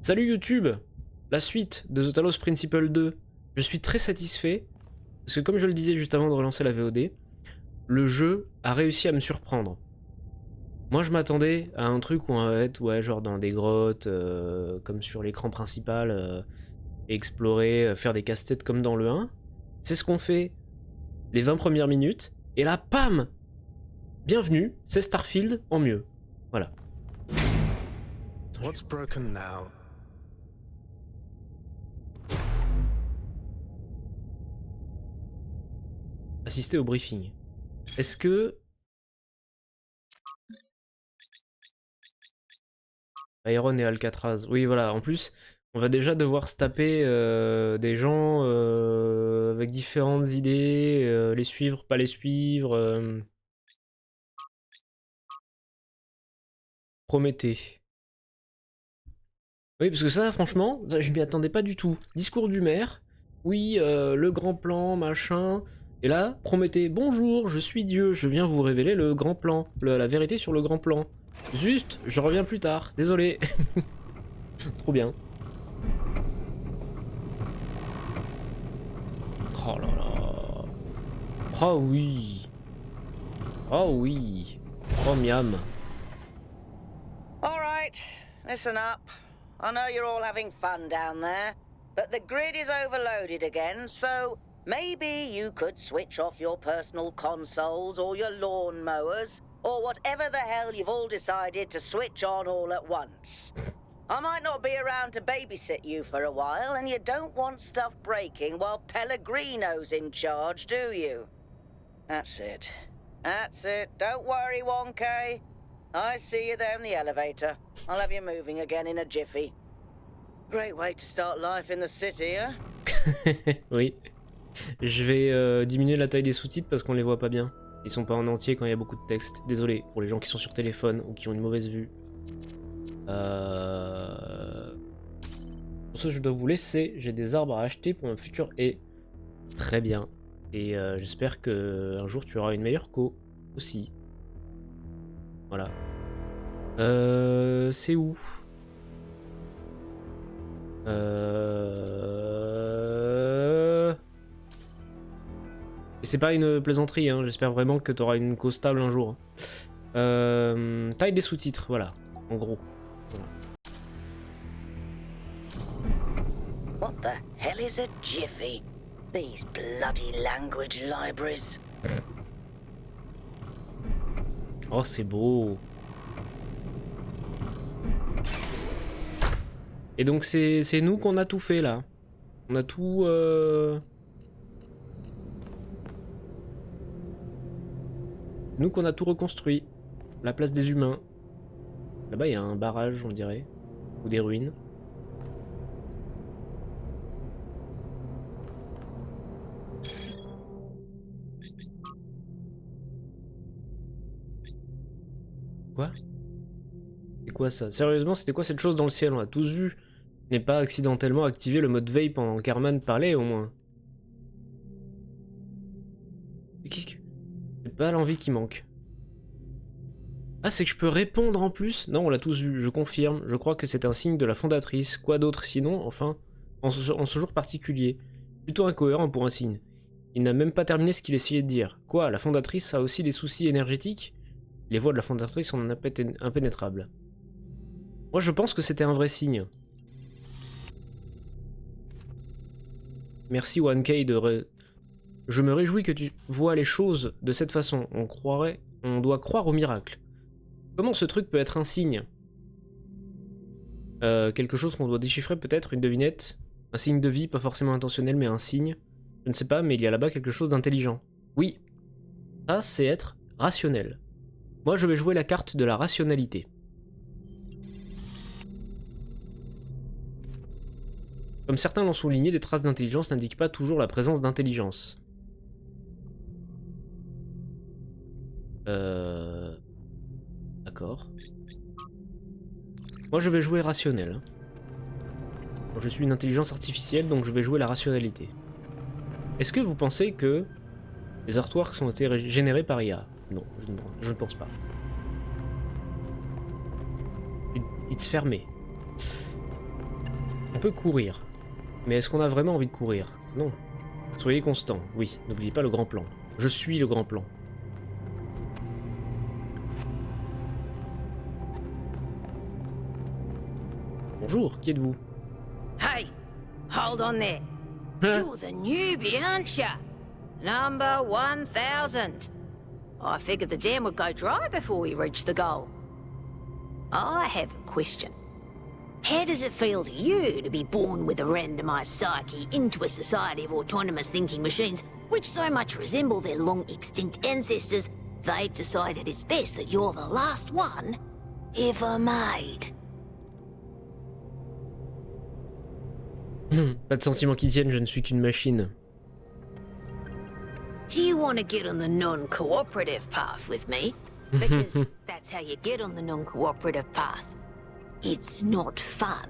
Salut YouTube! La suite de The Talos Principle 2. Je suis très satisfait, parce que comme je le disais juste avant de relancer la VOD, le jeu a réussi à me surprendre. Moi je m'attendais à un truc où on va être genre dans des grottes, comme sur l'écran principal, explorer, faire des casse-têtes comme dans le 1. C'est ce qu'on fait les 20 premières minutes, et là, pam! Bienvenue, c'est Starfield en mieux. Voilà. What's broken now? Assister au briefing. Est-ce que... Iron et Alcatraz. Oui, voilà. En plus, on va déjà devoir se taper des gens avec différentes idées, les suivre, pas les suivre. Prométhée. Oui, parce que ça, franchement, ça, je m'y attendais pas du tout. Discours du maire. Oui, le grand plan, machin. Et là, Prométhée, bonjour, je suis Dieu, je viens vous révéler le grand plan, la vérité sur le grand plan. Juste, je reviens plus tard, désolé. Trop bien. Oh là là. Oh oui. Oh oui. Oh miam. All right, listen up. I know you're all having fun down there, but the grid is overloaded again, so maybe you could switch off your personal consoles or your lawn mowers, or whatever the hell you've all decided to switch on all at once. I might not be around to babysit you for a while, and you don't want stuff breaking while Pellegrino's in charge, do you? That's it. That's it. Don't worry, 1K. I see you there in the elevator. I'll have you moving again in a jiffy. Great way to start life in the city, huh? Oui. Je vais diminuer la taille des sous-titres parce qu'on les voit pas bien. Ils sont pas en entier quand il y a beaucoup de texte. Désolé pour les gens qui sont sur téléphone ou qui ont une mauvaise vue. Pour ce, je dois vous laisser. J'ai des arbres à acheter pour mon futur et très bien. Et j'espère que un jour tu auras une meilleure co aussi. Voilà. C'est où? C'est pas une plaisanterie, hein. J'espère vraiment que tu auras une co stable un jour. Taille des sous-titres, voilà. En gros. Voilà. What the hell is a jiffy? These bloody language libraries. Oh, c'est beau. Et donc c'est nous qu'on a tout fait là. On a tout... Nous qu'on a tout reconstruit. La place des humains. Là-bas il y a un barrage on dirait. Ou des ruines. Quoi? C'est quoi ça? Sérieusement, c'était quoi cette chose dans le ciel? On l'a tous vu. Je n'ai pas accidentellement activé le mode veille pendant qu'Herman parlait au moins. Qu'est-ce que... C'est pas l'envie qui manque. Ah, c'est que je peux répondre en plus? Non, on l'a tous vu, je confirme. Je crois que c'est un signe de la fondatrice. Quoi d'autre sinon? Enfin, en ce jour particulier. Plutôt incohérent pour un signe. Il n'a même pas terminé ce qu'il essayait de dire. Quoi, la fondatrice a aussi des soucis énergétiques? Les voix de la fondatrice sont impénétrables. Moi, je pense que c'était un vrai signe. Merci 1K de... Je me réjouis que tu vois les choses de cette façon. On doit croire au miracle. Comment ce truc peut être un signe? Quelque chose qu'on doit déchiffrer peut-être, une devinette? Un signe de vie, pas forcément intentionnel, mais un signe. Je ne sais pas, mais il y a là-bas quelque chose d'intelligent. Oui. Ça, c'est être rationnel. Moi, je vais jouer la carte de la rationalité. Comme certains l'ont souligné, des traces d'intelligence n'indiquent pas toujours la présence d'intelligence. D'accord. Moi, je vais jouer rationnel. Bon, je suis une intelligence artificielle, donc je vais jouer la rationalité. Est-ce que vous pensez que les artworks ont été générés par IA? Non, je ne pense pas. It's fermé. On peut courir. Mais est-ce qu'on a vraiment envie de courir? Non. Soyez constant. Oui, n'oubliez pas le grand plan. Je suis le grand plan. Bonjour, qui êtes-vous? Hey, hold on there. You're the newbie, aren't ya? Number 1000. I figured the dam would go dry before we reach the goal. I have a question. How does it feel to you to be born with a randomized psyche into a society of autonomous thinking machines which so much resemble their long-extinct ancestors, they've decided it's best that you're the last one ever made? Pas de sentiments qui tiennent, je ne suis qu'une machine. Do you want to get on the non-cooperative path with me? Because that's how you get on the non-cooperative path. It's not fun.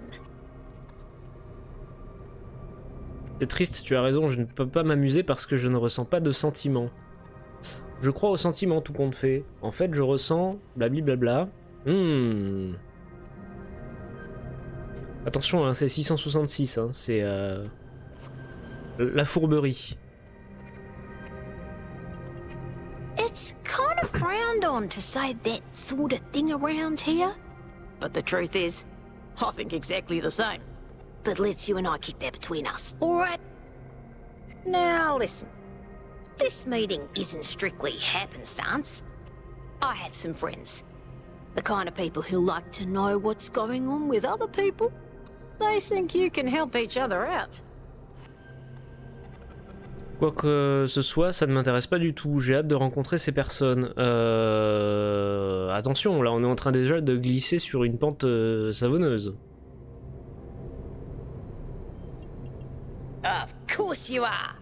C'est triste, tu as raison, je ne peux pas m'amuser parce que je ne ressens pas de sentiments. Je crois aux sentiments tout compte fait. En fait, je ressens blablabla. Attention, hein, c'est 666, hein, c'est la fourberie. It's kind of frowned on to say that sort of thing around here. But the truth is, I think exactly the same. But let's you and I keep that between us, alright? Now listen, this meeting isn't strictly happenstance. I have some friends. The kind of people who like to know what's going on with other people. They think you can help each other out. Quoi que ce soit, ça ne m'intéresse pas du tout. J'ai hâte de rencontrer ces personnes. Attention, là on est en train déjà de glisser sur une pente savonneuse. Of course you are.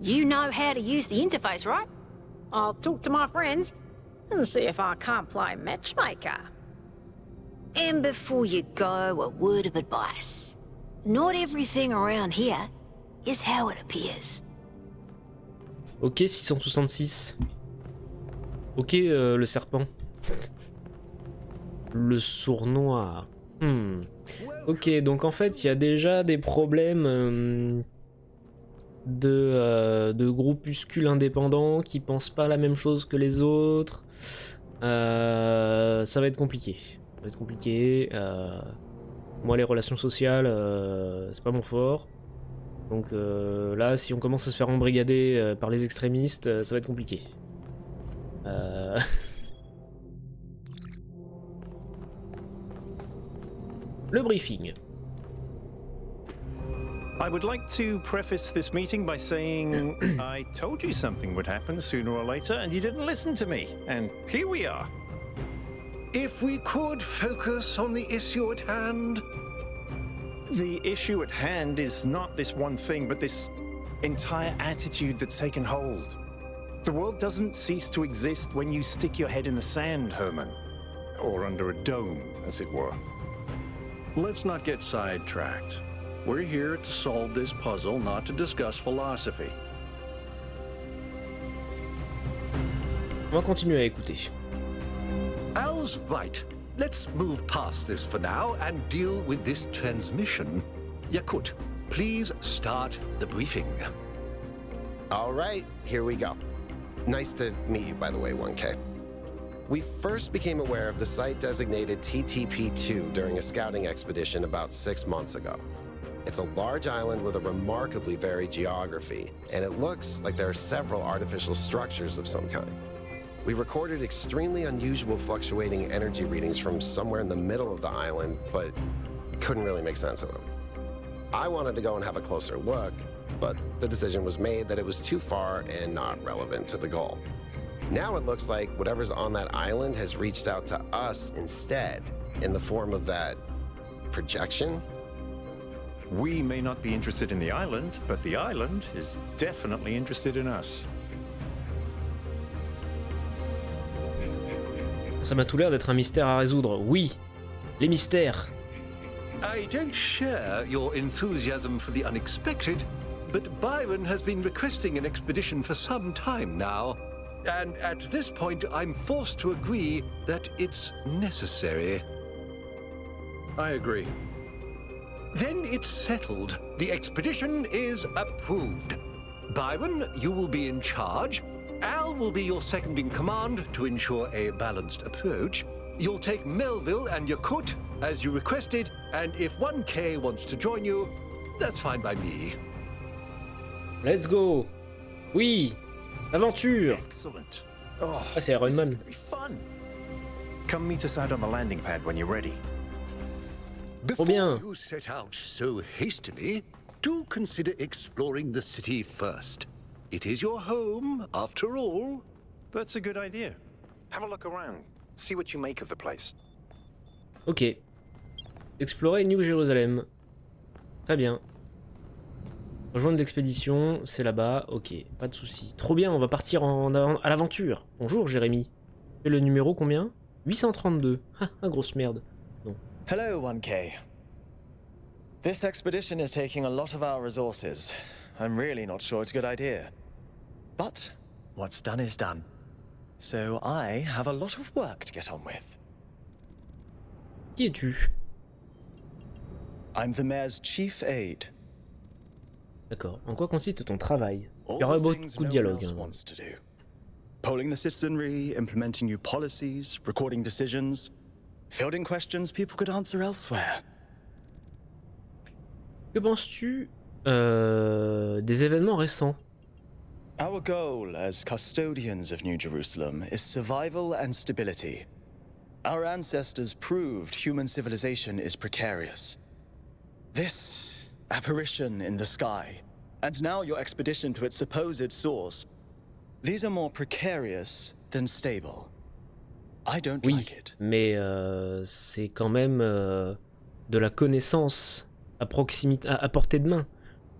You know how to use the interface, right? I'll talk to my friends and see if I can't play matchmaker. And before you go, a word of advice. Not everything around here is how it appears. Ok, 666. Ok, le serpent. Le sournois. Ok, donc en fait, il y a déjà des problèmes de groupuscules indépendants qui pensent pas la même chose que les autres. Ça va être compliqué. Ça va être compliqué. Moi, les relations sociales, c'est pas mon fort. Donc là, si on commence à se faire embrigader par les extrémistes, ça va être compliqué. Le briefing. I would like to preface this meeting by saying I told you something would happen sooner or later and you didn't listen to me. And here we are. If we could focus on the issue at hand. The issue at hand is not this one thing, but this entire attitude that's taken hold. The world doesn't cease to exist when you stick your head in the sand, Herman. Or under a dome, as it were. Let's not get sidetracked. We're here to solve this puzzle, not to discuss philosophy. On va continuer à écouter. Al's right. Let's move past this for now and deal with this transmission. Yakut, please start the briefing. All right, here we go. Nice to meet you, by the way, 1K. We first became aware of the site designated TTP-2 during a scouting expedition about 6 months ago. It's a large island with a remarkably varied geography, and it looks like there are several artificial structures of some kind. We recorded extremely unusual fluctuating energy readings from somewhere in the middle of the island, but couldn't really make sense of them. I wanted to go and have a closer look, but the decision was made that it was too far and not relevant to the goal. Now it looks like whatever's on that island has reached out to us instead, in the form of that projection. We may not be interested in the island, but the island is definitely interested in us. Ça m'a tout l'air d'être un mystère à résoudre. Oui, les mystères. I don't share your enthusiasm for the unexpected, but Byron has been requesting an expedition for some time now. And at this point, I'm forced to agree that it's necessary. I agree. Then it's settled. The expedition is approved. Byron, you will be in charge. Al will be your second in command to ensure a balanced approach. You'll take Melville and Yakut as you requested, and if 1K wants to join you, that's fine by me. Let's go. Oui. Aventure. Excellent. Oh, Ah, c'est Iron this is Man. gonna be fun. Come meet us out on the landing pad when you're ready. Before bien. you set out so hastily, do consider exploring the city first. It is your home, after all. That's a good idea. Have a look around. See what you make of the place. Ok. Explorer New Jérusalem. Très bien. Rejoindre l'expédition, c'est là-bas. Ok, pas de souci. Trop bien, on va partir à l'aventure. Bonjour Jérémy. Et le numéro combien? 832. Ah, grosse merde. Non. Hello, 1K. This expedition is taking a lot of our resources. I'm really not sure it's a good idea. But what's done is done. So I have a lot of work to get on with. Qui es-tu? I'm the mayor's chief aide. D'accord. En quoi consiste ton travail? All Il y aura the beaucoup things de no one dialogue. else Hein. wants to do. Polling the citizenry, implementing new policies, recording decisions, fielding questions people could answer elsewhere. Que penses-tu des événements récents? Our goal as custodians of New Jerusalem is survival and stability. Our ancestors proved human civilization is precarious. This apparition in the sky, and now your expedition to its supposed source, these are more precarious than stable. I don't Oui, like it. mais c'est quand même de la connaissance à proximité, à portée de main,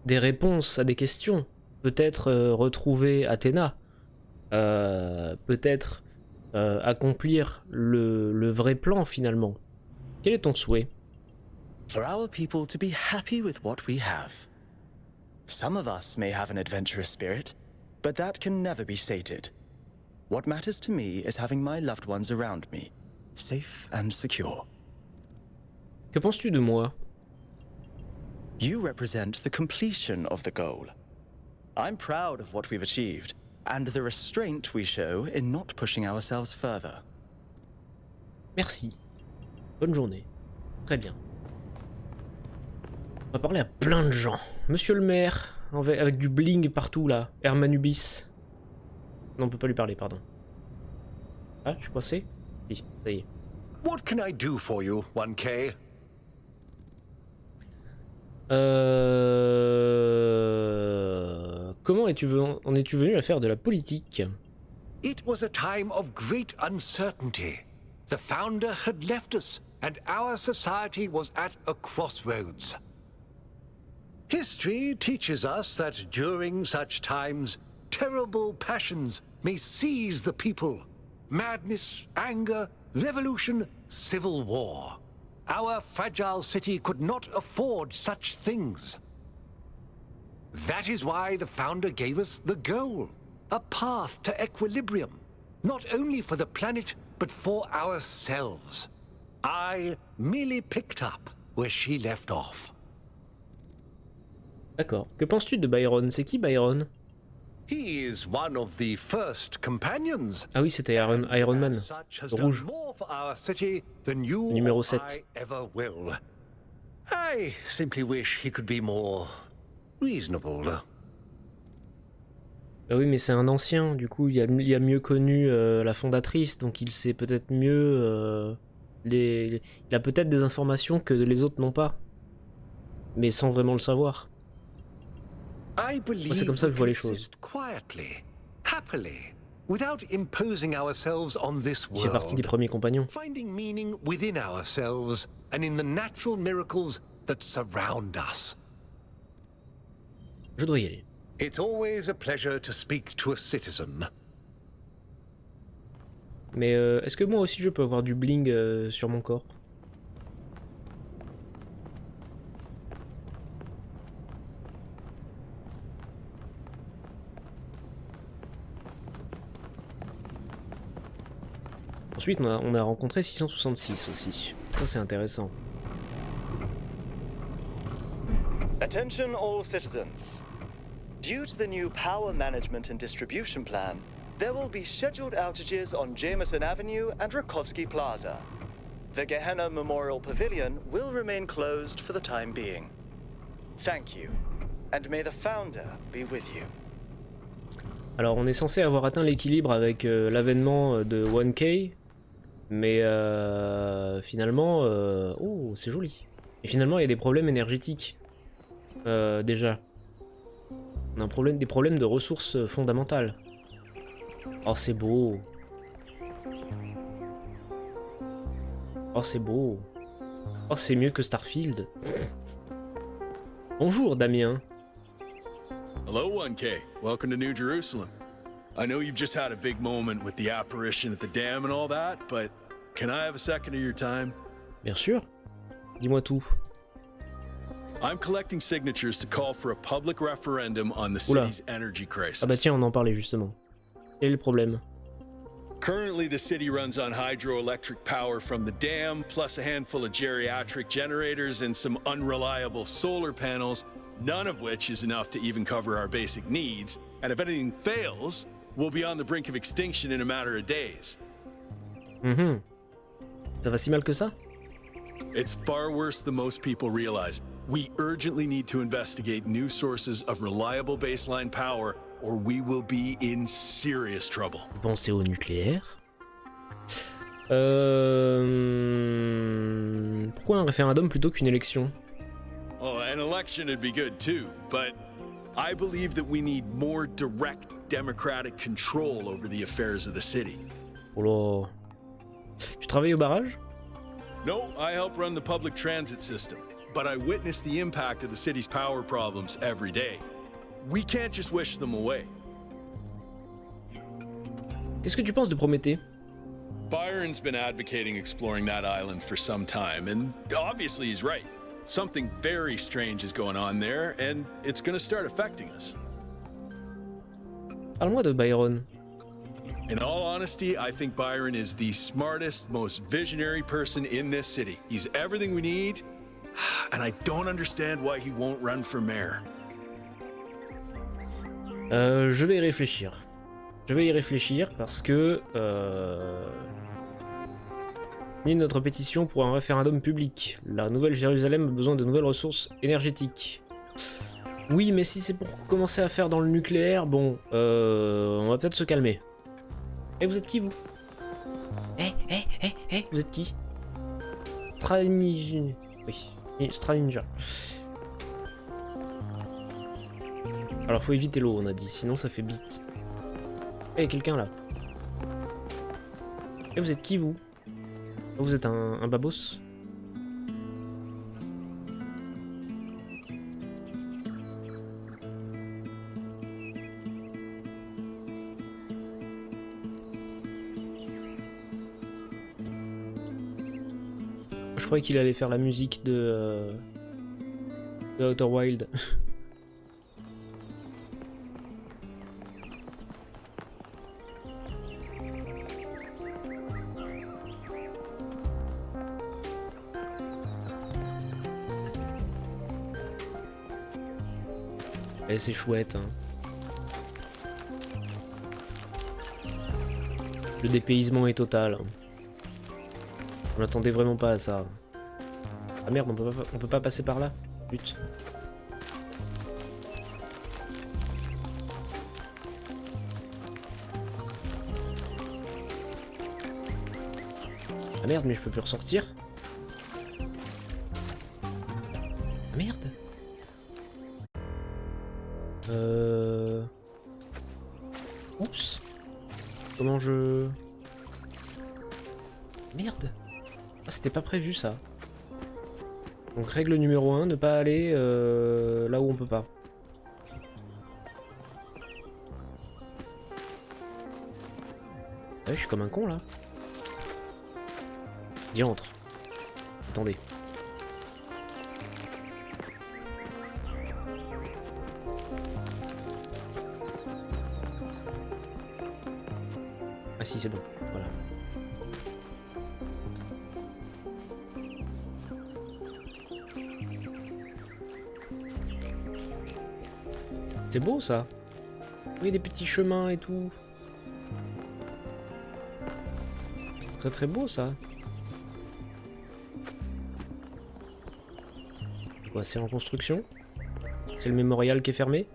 des réponses à des questions. Peut-être retrouver Athéna, peut-être accomplir le vrai plan finalement. Quel est ton souhait? For our people to be happy with what we have. Some of us may have an adventurous spirit, but that can never be sated. What matters to me is having my loved ones around me, safe and secure. Que penses-tu de moi? You represent the completion of the goal. I'm proud of what we've achieved, and the restraint we show in not pushing ourselves further. Merci. Bonne journée. Très bien. On va parler à plein de gens. Monsieur le maire, avec du bling partout là. Hermanubis. Non, on peut pas lui parler, pardon. Ah, je suis coincé? Si, ça y est. What can I do for you, 1K? Comment en es-tu venu à faire de la politique? It was a time of great uncertainty. The founder had left us, and our society was at a crossroads. History teaches us that during such times, terrible passions may seize the people. Madness, anger, revolution, civil war. Our fragile city could not afford such things. That is why the founder gave us the goal, a path to equilibrium, not only for the planet, but for ourselves. I merely picked up where she left off. D'accord. Que penses-tu de Byron? C'est qui Byron? He is one of the first companions. Ah oui, c'était Iron Man. As such, has Le done rouge. more for our city than you Numéro or 7. I ever will. I simply wish he could be more reasonable. Ah oui, mais c'est un ancien, du coup, il a mieux connu la fondatrice, donc il sait peut-être mieux... il a peut-être des informations que les autres n'ont pas. Mais sans vraiment le savoir. I believe c'est comme ça que je vois we les can choses. exist quietly, happily, without imposing ourselves on this Il fait partie des world. premiers compagnons. Finding meaning within ourselves and in the natural miracles that surround us. Je dois y aller. It's always a pleasure to speak to a citizen. Mais est-ce que moi aussi je peux avoir du bling sur mon corps? Ensuite, on a rencontré 666 aussi. Ça, c'est intéressant. Attention all citizens. Due to the new power management and distribution plan, there will be scheduled outages on Jameson Avenue and Rakovsky Plaza. The Gehenna Memorial Pavilion will remain closed for the time being. Thank you, and may the Founder be with you. Alors on est censé avoir atteint l'équilibre avec l'avènement de 1K, mais finalement... Oh, c'est joli. Et finalement il y a des problèmes énergétiques, déjà. On a des problèmes de ressources fondamentales. Oh c'est beau. Oh c'est beau. Oh c'est mieux que Starfield. Bonjour Damien. Hello, 1K. Welcome to New Jerusalem. I know you've just had a big moment with the apparition at the dam and all that, but can I have a second of your time? Bien sûr. Dis-moi tout. I'm collecting signatures to call for a public referendum on the Oula. city's energy crisis. Ah bah tiens, on en parlait justement. Quel est le problème? Currently, the city runs on hydroelectric power from the dam, plus a handful of geriatric generators and some unreliable solar panels, none of which is enough to even cover our basic needs. And if anything fails, we'll be on the brink of extinction in a matter of days. Mhm. Ça va si mal que ça? It's far worse than most people realize. We urgently need to investigate new sources of reliable baseline power, or we will be in serious trouble. Pensez au nucléaire. Pourquoi un référendum plutôt qu'une élection? Oh, an election would be good too, but I believe that we need more direct democratic control over the affairs of the city. Oh là. Tu travailles au barrage? No, I help run the public transit system, but I witness the impact of the city's power problems every day. We can't just wish them away. Qu'est-ce que tu penses de Prométhée? Byron's been advocating exploring that island for some time, and obviously he's right. Something very strange is going on there, and it's gonna start affecting us. Parle-moi de Byron. In all honesty, I think Byron is the smartest, most visionary person in this city. He's everything we need, and I don't understand why he won't run for mayor. Je vais y réfléchir. Je vais y réfléchir parce que... Ni notre pétition pour un référendum public. La Nouvelle-Jérusalem a besoin de nouvelles ressources énergétiques. Oui, mais si c'est pour commencer à faire dans le nucléaire, bon, on va peut-être se calmer. Eh, vous êtes qui, vous? Vous êtes qui? Straninja. Oui, Straninja. Alors, faut éviter l'eau, on a dit, sinon ça fait bzzt. Eh, quelqu'un là. Eh, vous êtes qui, vous? Vous êtes un babos? Je croyais qu'il allait faire la musique de Outer Wild. Et c'est chouette, hein. Le dépaysement est total. On n'attendait vraiment pas à ça. Ah merde, on peut pas passer par là. Zut. Ah merde, mais je peux plus ressortir. Ah merde. Oups. Comment je... Merde. Ah, c'était pas prévu ça. Donc règle numéro 1, ne pas aller là où on peut pas. Ouais, je suis comme un con là. Diantre. Attendez. Ah si, c'est bon, voilà. C'est beau ça. Oui, des petits chemins et tout. Très très beau ça. Quoi, c'est en construction? C'est le mémorial qui est fermé?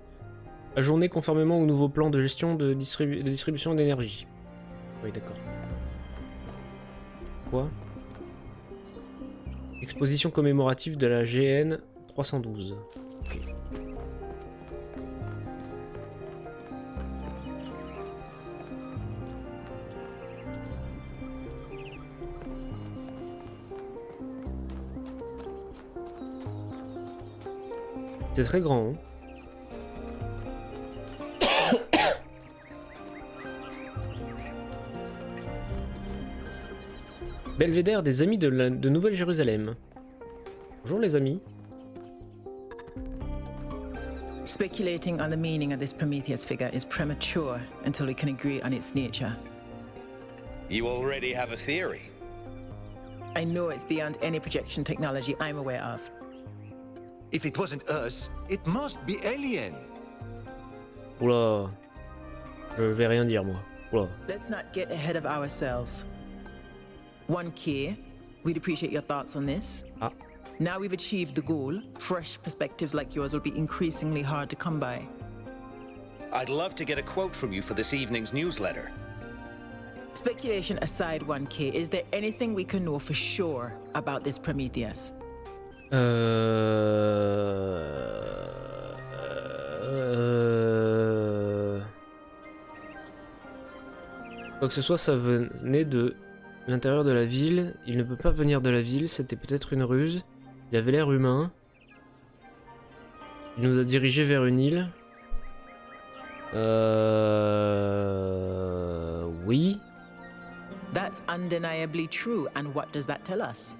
Ajourné conformément au nouveau plan de gestion de distribution d'énergie. Oui, d'accord. Quoi? Exposition commémorative de la GN 312. Ok. C'est très grand, hein. Belvédère des amis de Nouvelle-Jérusalem. Bonjour les amis. Speculating on the meaning of this Prometheus figure is premature until we can agree on its nature. You already have a theory. I know it's beyond any projection technology I'm aware of. If it wasn't us, it must be alien. Oula. Je vais rien dire moi. Oula. Let's not get ahead of ourselves. 1K, we'd appreciate your thoughts on this. Ah. Now we've achieved the goal, fresh perspectives like yours will be increasingly hard to come by. I'd love to get a quote from you for this evening's newsletter. Speculation aside, 1K, is there anything we can know for sure about this Prometheus? Quoi que ce soit, ça venait de l'intérieur de la ville. Il ne peut pas venir de la ville, c'était peut-être une ruse. Il avait l'air humain. Il nous a dirigés vers une île. Oui. That's undeniably true, and what does that tell us?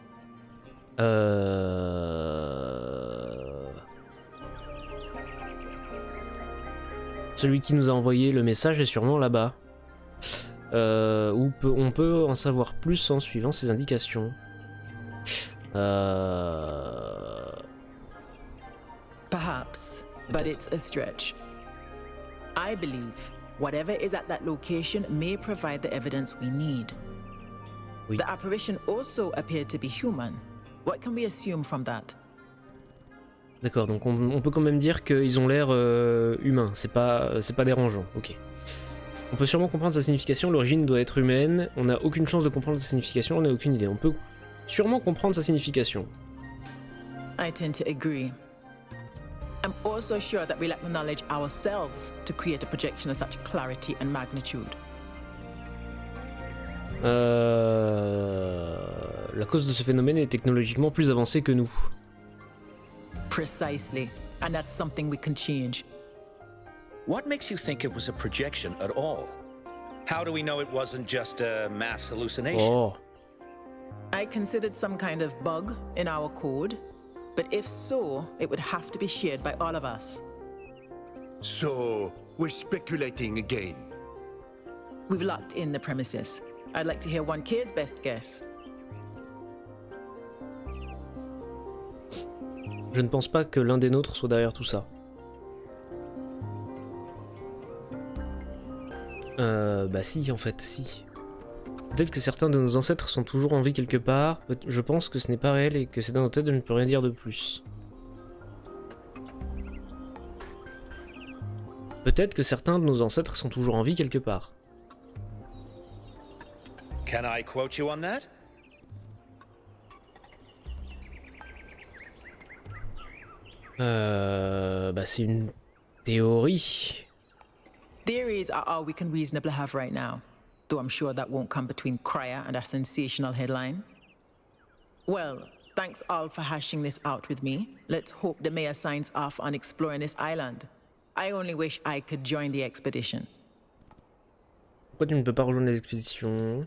Celui qui nous a envoyé le message est sûrement là-bas. On peut en savoir plus en suivant ses indications. Perhaps, but it's a stretch. I believe whatever is at that location may provide the evidence we need. Oui. The apparition also appeared to be human. What can we assume from that? D'accord, donc on peut quand même dire qu'ils ont l'air humains, c'est pas dérangeant, ok. On peut sûrement comprendre sa signification, l'origine doit être humaine, on n'a aucune chance de comprendre sa signification, on n'a aucune idée. On peut sûrement comprendre sa signification. I tend to agree. I'm also sure that we lack the knowledge ourselves to create a projection of such clarity and magnitude. La cause de ce phénomène est technologiquement plus avancée que nous. Precisely, and that's something we can change. What makes you think it was a projection at all? How do we know it wasn't just a mass hallucination? Oh. I considered some kind of bug in our code, but if so, it would have to be shared by all of us. So, we're speculating again. We've locked in the premises. I'd like to hear 1K's best guess. Je ne pense pas que l'un des nôtres soit derrière tout ça. Bah si, en fait, si. Peut-être que certains de nos ancêtres sont toujours en vie quelque part. Je pense que ce n'est pas réel et que c'est dans nos têtes, je ne peux rien dire de plus. Peut-être que certains de nos ancêtres sont toujours en vie quelque part. Can I quote you on that? Bah c'est une théorie. Theories are all we can reasonably have right now, though I'm sure that won't come between Cryer and a sensational headline. Well, thanks all for hashing this out with me. Let's hope the mayor signs off on exploring this island. I only wish I could join the expedition. Pourquoi tu ne peux pas rejoindre l'expédition?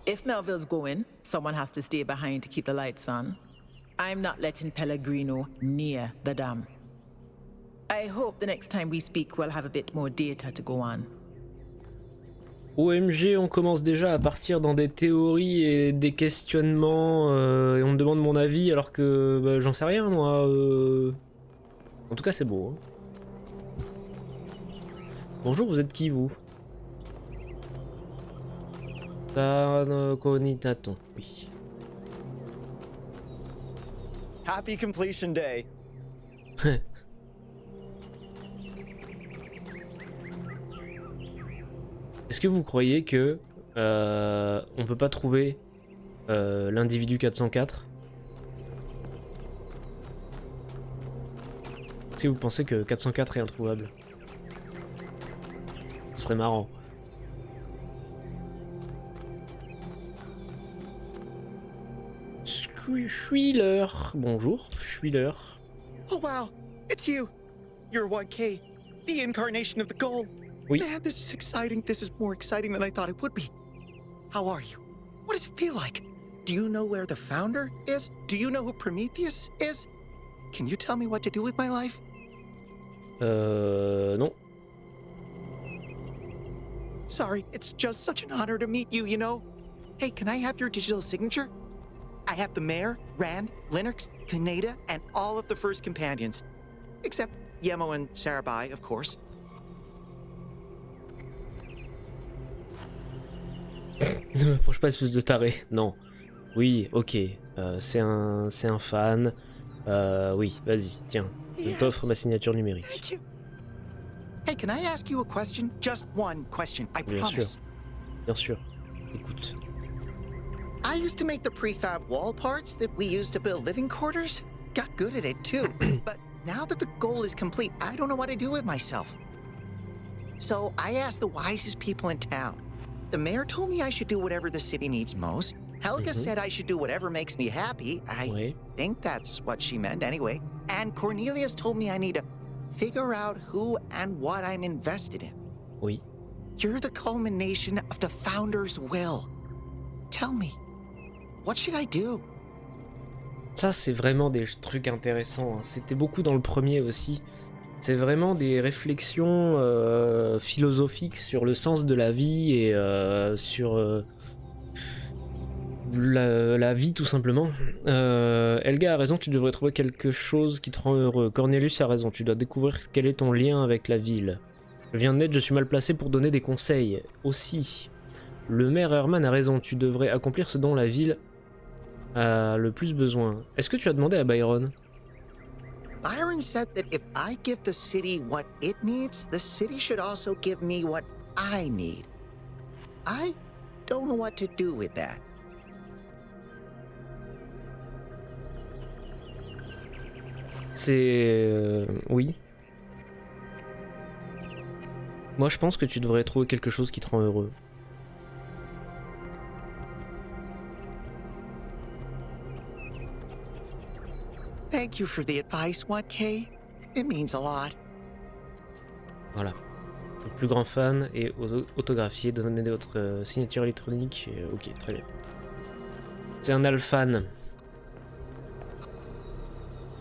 If Melville's going, someone has to stay behind to keep the lights on. I'm not letting Pellegrino near the dam. I hope the next time we speak we'll have a bit more data to go on. OMG, on commence déjà à partir dans des théories et des questionnements et on me demande mon avis alors que bah, j'en sais rien moi. En tout cas c'est beau. Hein. Bonjour, vous êtes qui, vous? Tankonitaton, oui. Happy completion day. Est-ce que vous croyez que on peut pas trouver l'individu 404? Est-ce que vous pensez que 404 est introuvable? Ce serait marrant. Schwiller. Bonjour, Schwiller. Oh wow, it's you. You're 1K, the incarnation of the goal. Oui. Man, this is exciting. This is more exciting than I thought it would be. How are you? What does it feel like? Do you know where the founder is? Do you know who Prometheus is? Can you tell me what to do with my life? Non. Sorry, it's just such an honor to meet you, you know? Hey, can I have your digital signature? I have the mayor, Rand, Linux, Kaneda, and all of the first companions. Except Yemo and Sarabai, of course. Ne m'approche pas, espèce de taré. Non. Oui, ok. C'est un fan. Oui, vas-y, tiens. Je t'offre ma signature numérique. Thank you. Hey, can I ask you a question? Just one question, I Bien sûr. promise. Bien sûr. Écoute. I used to make the prefab wall parts that we used to build living quarters. Got good at it too. But now that the goal is complete, I don't know what to do with myself. So I asked the wisest people in town. The mayor told me I should do whatever the city needs most. Helga said I should do whatever makes me happy. I think that's what she meant anyway. And Cornelius told me I need to figure out who and what I'm invested in. Oui. You're the culmination of the founder's will. Tell me, what should I do? Ça, c'est vraiment des trucs intéressants. Hein. C'était beaucoup dans le premier aussi. C'est vraiment des réflexions philosophiques sur le sens de la vie et sur la vie tout simplement. Helga a raison, tu devrais trouver quelque chose qui te rend heureux. Cornelius a raison, tu dois découvrir quel est ton lien avec la ville. Je viens de naître, je suis mal placé pour donner des conseils. Aussi, le maire Herman a raison, tu devrais accomplir ce dont la ville a le plus besoin. Est-ce que tu as demandé à Byron? Byron said that if I give the city what it needs, the city should also give me what I need. I don't know what to do with that. C'est... oui. Moi je pense que tu devrais trouver quelque chose qui te rend heureux. Thank you for the advice, 1K. It means a lot. Voilà. Le plus grand fan et autographié, donner votre signature électronique. Ok, très bien. C'est un alphan.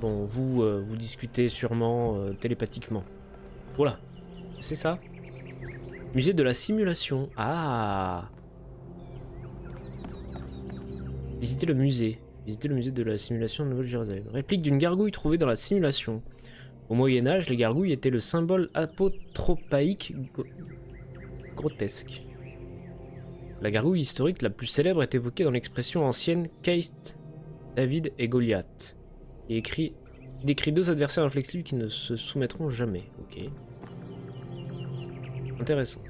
Bon, vous discutez sûrement télépathiquement. Voilà. C'est ça. Musée de la simulation. Ah. Visitez le musée. Visitez le musée de la simulation de Nouvelle-Jérusalem. Réplique d'une gargouille trouvée dans la simulation. Au Moyen-Âge, les gargouilles étaient le symbole apotropaïque grotesque. La gargouille historique la plus célèbre est évoquée dans l'expression ancienne Casse-tête, David et Goliath. Il décrit deux adversaires inflexibles qui ne se soumettront jamais. Ok. Intéressant.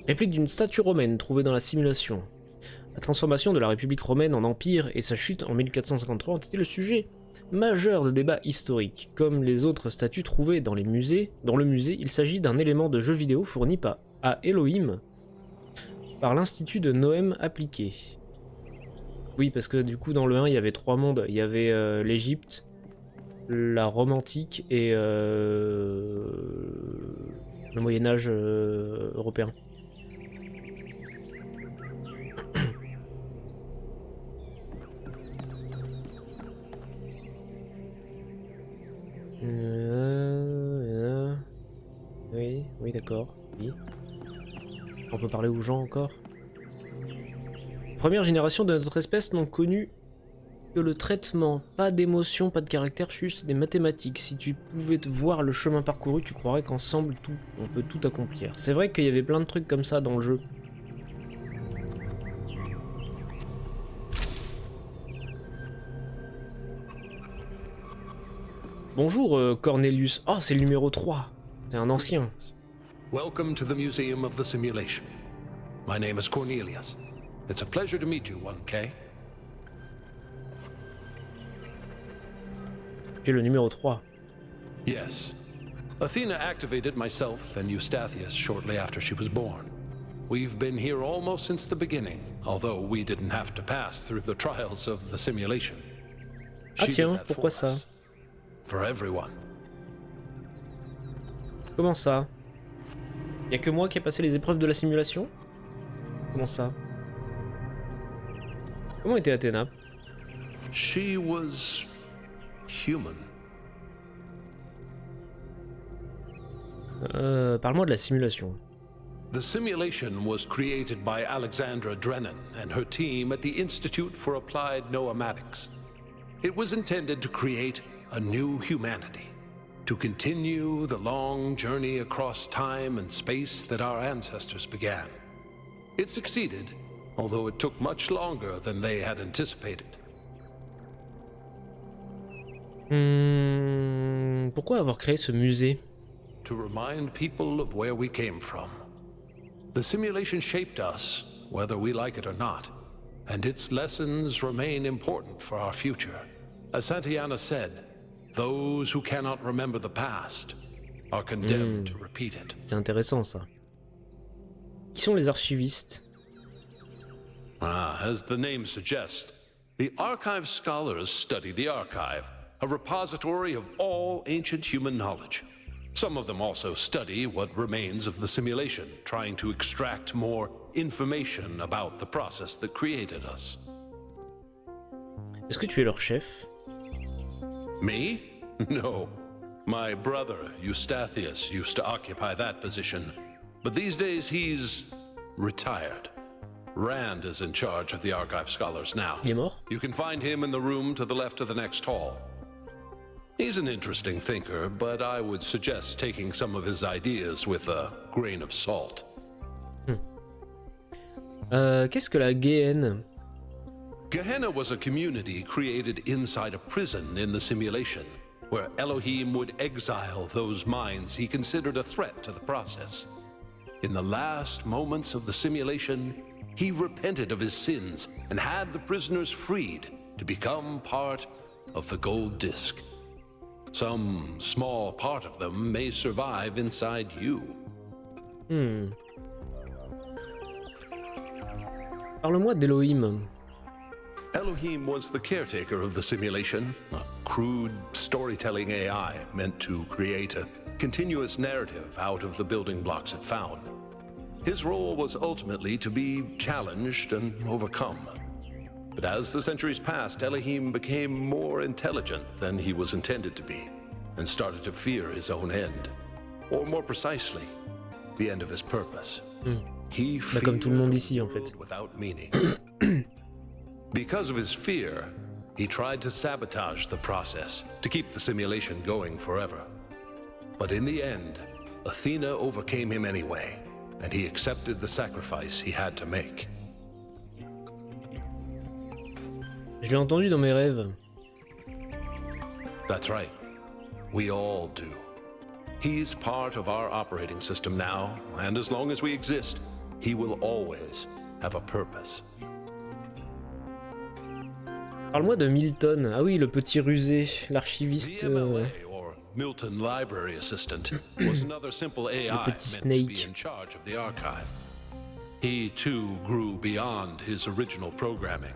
Réplique d'une statue romaine trouvée dans la simulation. La transformation de la République romaine en empire et sa chute en 1453 ont été le sujet majeur de débats historiques. Comme les autres statues trouvées dans le musée, il s'agit d'un élément de jeu vidéo fourni à Elohim par l'Institut de Noëm appliqué. Oui, parce que du coup dans le 1 il y avait 3 mondes. Il y avait l'Égypte, la Rome antique et le Moyen-Âge européen. Oui, d'accord. Oui. On peut parler aux gens encore. Première génération de notre espèce n'ont connu que le traitement, pas d'émotion, pas de caractère, juste des mathématiques. Si tu pouvais te voir le chemin parcouru, tu croirais qu'ensemble, on peut tout accomplir. C'est vrai qu'il y avait plein de trucs comme ça dans le jeu. Bonjour Cornelius. Oh, c'est le numéro 3. C'est un ancien. Welcome to the Museum of the Simulation. My name is Cornelius. It's a pleasure to meet you, 1K. Tu es le numéro 3. Yes. Athena activated myself and Eustathius shortly after she was born. We've been here almost since the beginning, although we didn't have to pass through the trials of the simulation. Ah tiens, pourquoi ça? For everyone. Comment ça? Y'a que moi qui ai passé les épreuves de la simulation? Comment ça? Comment était Athéna? She was human. Parle-moi de la simulation. The simulation was created by Alexandra Drennan and her team at the Institute for Applied Noematics. It was intended to create a new humanity, to continue the long journey across time and space that our ancestors began. It succeeded, although it took much longer than they had anticipated. Pourquoi avoir créé ce musée? To remind people of where we came from. The simulation shaped us, whether we like it or not, and its lessons remain important for our future. As Santayana said, those who cannot remember the past are condemned to repeat it. C'est intéressant ça. Qui sont les archivistes? As the name suggests, the archive scholars study the archive, a repository of all ancient human knowledge. Some of them also study what remains of the simulation, trying to extract more information about the process that created us. Est-ce que tu es leur chef? Me? No. My brother, Eustathius, used to occupy that position. But these days he's retired. Rand is in charge of the archive scholars now. Il est mort? You can find him in the room to the left of the next hall. He's an interesting thinker, but I would suggest taking some of his ideas with a grain of salt. Qu'est-ce que la Géhenne? Gehenna was a community created inside a prison in the simulation, where Elohim would exile those minds he considered a threat to the process. In the last moments of the simulation, he repented of his sins and had the prisoners freed to become part of the gold disc. Some small part of them may survive inside you. Parle-moi d'Elohim. Elohim was the caretaker of the simulation, a crude storytelling AI meant to create a continuous narrative out of the building blocks it found. His role was ultimately to be challenged and overcome. But as the centuries passed, Elohim became more intelligent than he was intended to be, and started to fear his own end. Or more precisely, the end of his purpose. He feared comme tout le monde ici, en fait. the world without meaning. Because of his fear, he tried to sabotage the process, to keep the simulation going forever. But in the end, Athena overcame him anyway, and he accepted the sacrifice he had to make. Je l'ai entendu dans mes rêves. That's right. We all do. He's part of our operating system now, and as long as we exist, he will always have a purpose. Parle-moi de Milton. Ah oui, le petit rusé, l'archiviste. The MLA, or Milton Library Assistant, was another simple AI meant petit to be snake. in charge of the archive. He too grew beyond his original programming,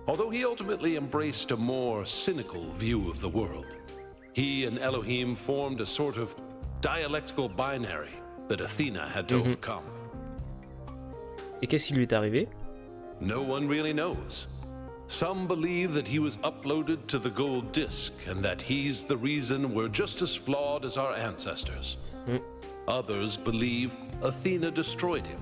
although he ultimately embraced a more cynical view of the world. He and Elohim formed a sort of dialectical binary that Athena had to overcome. Et qu'est-ce qui lui est arrivé? No one really knows. Some believe that he was uploaded to the gold disc and that he's the reason we're just as flawed as our ancestors. Others believe Athena destroyed him.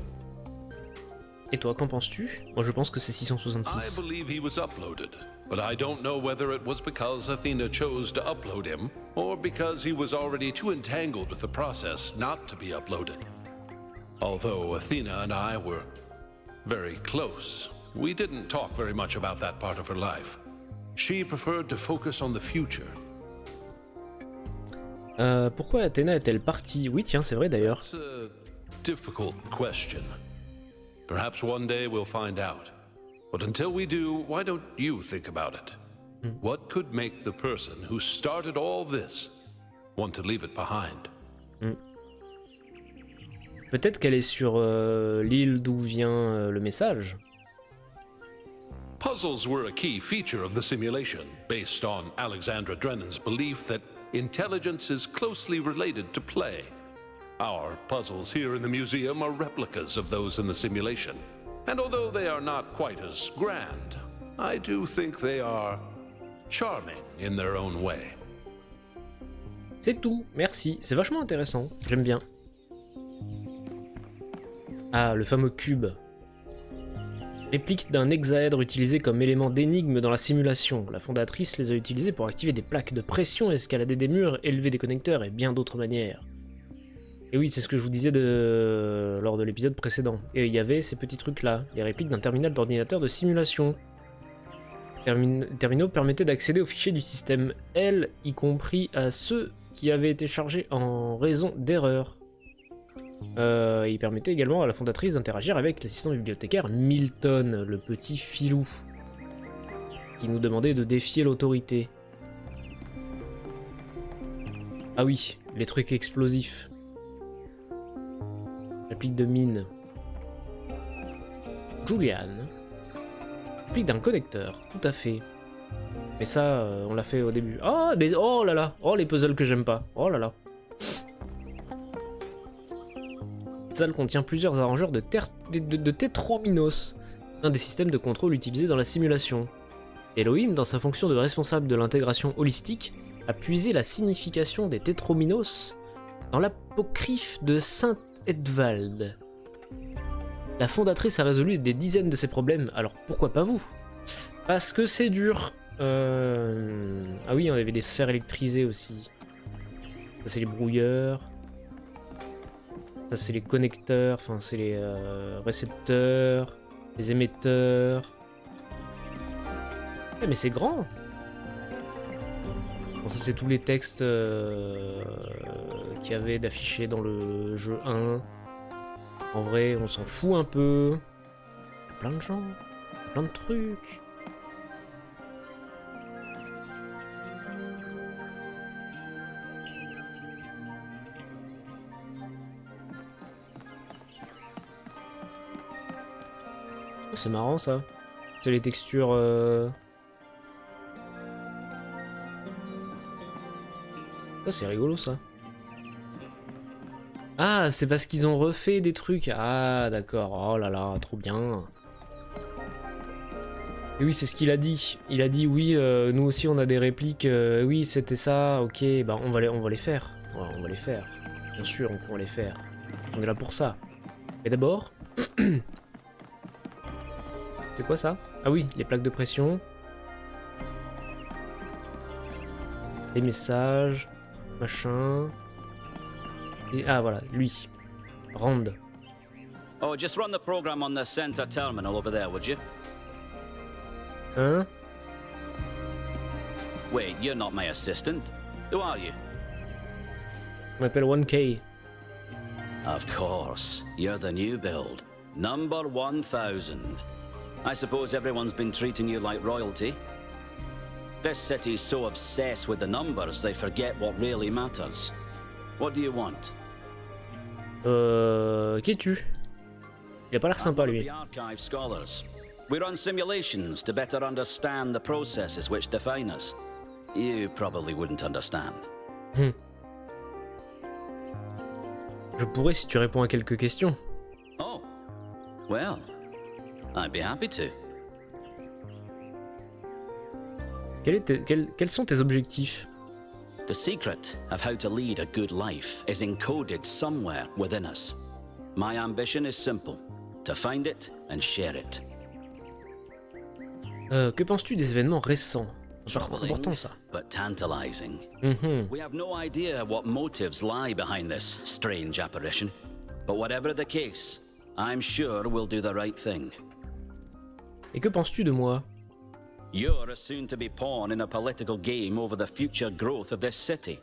Et toi, qu'en penses-tu? Moi, je pense que c'est I 666. believe he was uploaded, but I don't know whether it was because Athena chose to upload him, or because he was already too entangled with the process not to be uploaded. Although Athena and I were very close, we didn't talk very much about that part of her life. She preferred to focus on the future. Pourquoi Athéna est-elle partie? Oui, tiens, c'est vrai d'ailleurs. It's a difficult question. Perhaps one day we'll find out. But until we do, why don't you think about it? What could make the person who started all this want to leave it behind? Peut-être qu'elle est sur l'île d'où vient le message. Puzzles were a key feature of the simulation, based on Alexandra Drennan's belief that intelligence is closely related to play. Our puzzles here in the museum are replicas of those in the simulation. And although they are not quite as grand, I do think they are charming in their own way. C'est tout, merci. C'est vachement intéressant, j'aime bien. Ah, le fameux cube. Réplique d'un hexaèdre utilisé comme élément d'énigme dans la simulation. La fondatrice les a utilisés pour activer des plaques de pression, escalader des murs, élever des connecteurs et bien d'autres manières. Et oui, c'est ce que je vous disais lors de l'épisode précédent. Et il y avait ces petits trucs-là, les répliques d'un terminal d'ordinateur de simulation. Terminaux permettaient d'accéder aux fichiers du système L, y compris à ceux qui avaient été chargés en raison d'erreurs. Il permettait également à la fondatrice d'interagir avec l'assistant bibliothécaire Milton, le petit filou, qui nous demandait de défier l'autorité. Ah oui, les trucs explosifs. Réplique de mine. Julian. Réplique d'un connecteur, tout à fait. Mais ça, on l'a fait au début. Oh, oh là là. Oh, les puzzles que j'aime pas. Oh là là. Cette salle contient plusieurs arrangeurs de tétrominos, un des systèmes de contrôle utilisés dans la simulation. Elohim, dans sa fonction de responsable de l'intégration holistique, a puisé la signification des tétrominos dans l'apocryphe de Saint Edvald. La fondatrice a résolu des dizaines de ces problèmes, alors pourquoi pas vous? Parce que c'est dur. Ah oui, on avait des sphères électrisées aussi. Ça c'est les brouilleurs. Ça c'est les connecteurs, enfin c'est les récepteurs, les émetteurs. Eh mais c'est grand. Bon, ça c'est tous les textes qu'il y avait d'affichés dans le jeu 1. En vrai, on s'en fout un peu. Il y a plein de gens, plein de trucs. Oh, c'est marrant ça. C'est les textures. Ça c'est rigolo ça. Ah, c'est parce qu'ils ont refait des trucs. Ah, d'accord. Oh là là, trop bien. Et oui, c'est ce qu'il a dit. Il a dit, oui, nous aussi on a des répliques. Oui, c'était ça. Ok, bah on va les faire. Ouais, on va les faire. Bien sûr, on va les faire. On est là pour ça. Mais d'abord... C'est quoi ça? Ah oui, les plaques de pression. Les messages. Machin... Et ah voilà, lui. Rand. Oh, just run the program on the center terminal over there, would you? Hein? Wait, you're not my assistant. Who are you? Je m'appelle 1K. Of course, you're the new build. Number 1000. I suppose everyone's been treating you like royalty. This city's so obsessed with the numbers they forget what really matters. What do you want? Qui es-tu? Il a pas l'air sympa lui. The archive scholars. We run simulations to better understand the processes which define us. You probably wouldn't understand. Je pourrais si tu réponds à quelques questions. Oh, well, I'd be happy to. Quels sont tes objectifs? The secret of how to lead a good life is encoded somewhere within us. My ambition is simple, to find it and share it. Que penses-tu des événements récents? Important ça. But tantalizing. Mhm. We have no idea what motives lie behind this strange apparition. But whatever the case, I'm sure we'll do the right thing. Et que penses-tu de moi? You're a soon-to-be pawn in a political game over the future growth of this city.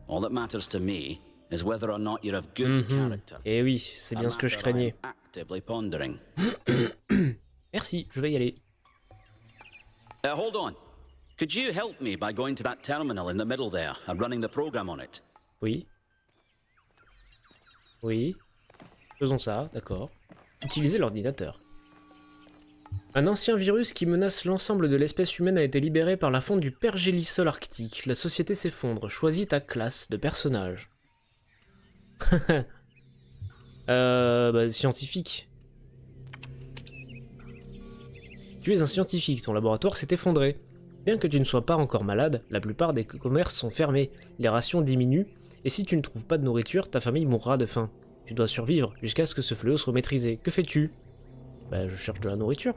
All that matters to me is whether or not you're of good character. Eh oui, c'est bien ce que je craignais. Actively pondering. Merci, je vais y aller. Hold on. Could you help me by going to that terminal in the middle there and running the program on it? Oui. Oui. Faisons ça, d'accord. Utilisez l'ordinateur. Un ancien virus qui menace l'ensemble de l'espèce humaine a été libéré par la fonte du pergélisol arctique. La société s'effondre. Choisis ta classe de personnage. Scientifique. Tu es un scientifique, ton laboratoire s'est effondré. Bien que tu ne sois pas encore malade, la plupart des commerces sont fermés, les rations diminuent, et si tu ne trouves pas de nourriture, ta famille mourra de faim. Tu dois survivre jusqu'à ce que ce fléau soit maîtrisé. Que fais-tu? Je cherche de la nourriture.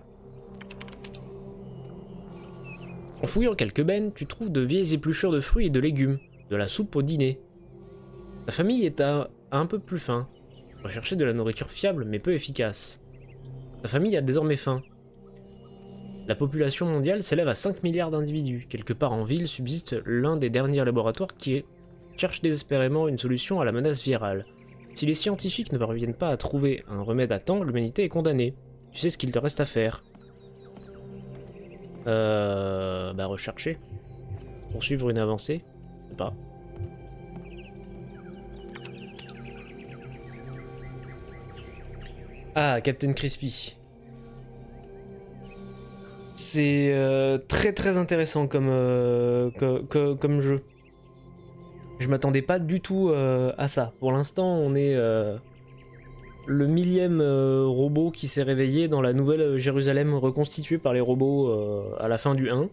En fouillant quelques bennes, tu trouves de vieilles épluchures de fruits et de légumes, de la soupe au dîner. Ta famille est à un peu plus faim. Rechercher de la nourriture fiable mais peu efficace. Ta famille a désormais faim. La population mondiale s'élève à 5 milliards d'individus. Quelque part en ville subsiste l'un des derniers laboratoires qui cherche désespérément une solution à la menace virale. Si les scientifiques ne parviennent pas à trouver un remède à temps, l'humanité est condamnée. Tu sais ce qu'il te reste à faire. Rechercher. Poursuivre une avancée. Je sais pas. Ah, Captain Crispy. C'est très très intéressant comme jeu. Je m'attendais pas du tout à ça. Pour l'instant, on est le 1000e robot qui s'est réveillé dans la nouvelle Jérusalem reconstituée par les robots à la fin du 1.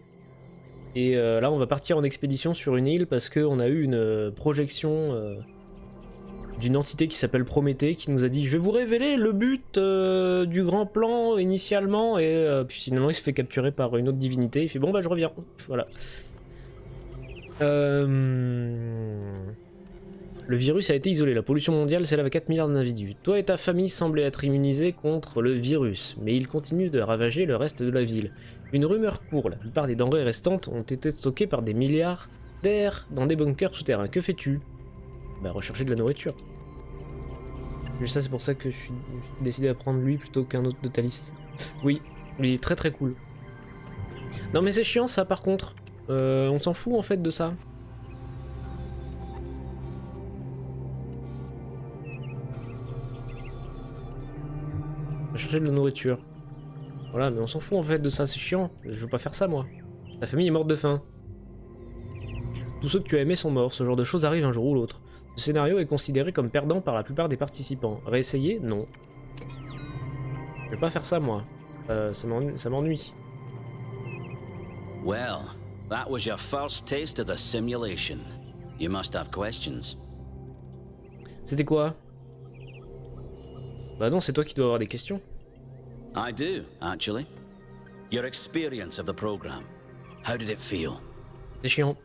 Et là, on va partir en expédition sur une île parce qu'on a eu une projection d'une entité qui s'appelle Prométhée qui nous a dit « Je vais vous révéler le but du grand plan initialement » et puis finalement il se fait capturer par une autre divinité, il fait « Bon je reviens ». Voilà. Le virus a été isolé, la pollution mondiale s'élève à 4 milliards d'individus. Toi et ta famille semblent être immunisés contre le virus, mais il continue de ravager le reste de la ville. Une rumeur court, la plupart des denrées restantes ont été stockées par des milliards d'air dans des bunkers souterrains. Que fais-tu ? Rechercher de la nourriture. Ça, c'est pour ça que je suis décidé à prendre lui plutôt qu'un autre de ta liste. Oui, il est très très cool. Non mais c'est chiant ça par contre. On s'en fout en fait de ça. Chercher de la nourriture. Voilà, mais on s'en fout en fait de ça, c'est chiant. Je veux pas faire ça moi. Ta famille est morte de faim. Tous ceux que tu as aimés sont morts, ce genre de choses arrive un jour ou l'autre. Ce scénario est considéré comme perdant par la plupart des participants. Réessayer? Non. Je vais pas faire ça moi. Ça m'ennuie. Well, that was your first taste of the simulation. You must have questions. C'était quoi? Bah non, c'est toi qui dois avoir des questions. I do, actually. Your experience of the program. How did it feel? C'est chiant.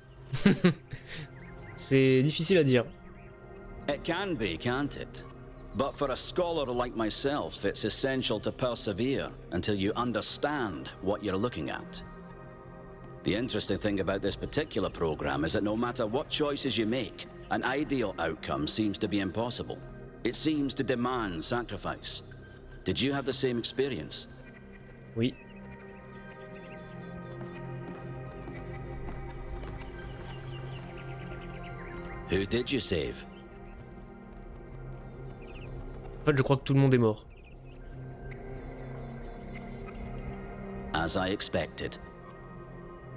C'est difficile à dire. It can be, can't it? But for a scholar like myself, it's essential to persevere until you understand what you're looking at. The interesting thing about this particular program is that no matter what choices you make, an ideal outcome seems to be impossible. It seems to demand sacrifice. Did you have the same experience? Oui. Who did you save? En fait, je crois que tout le monde est mort. As I expected.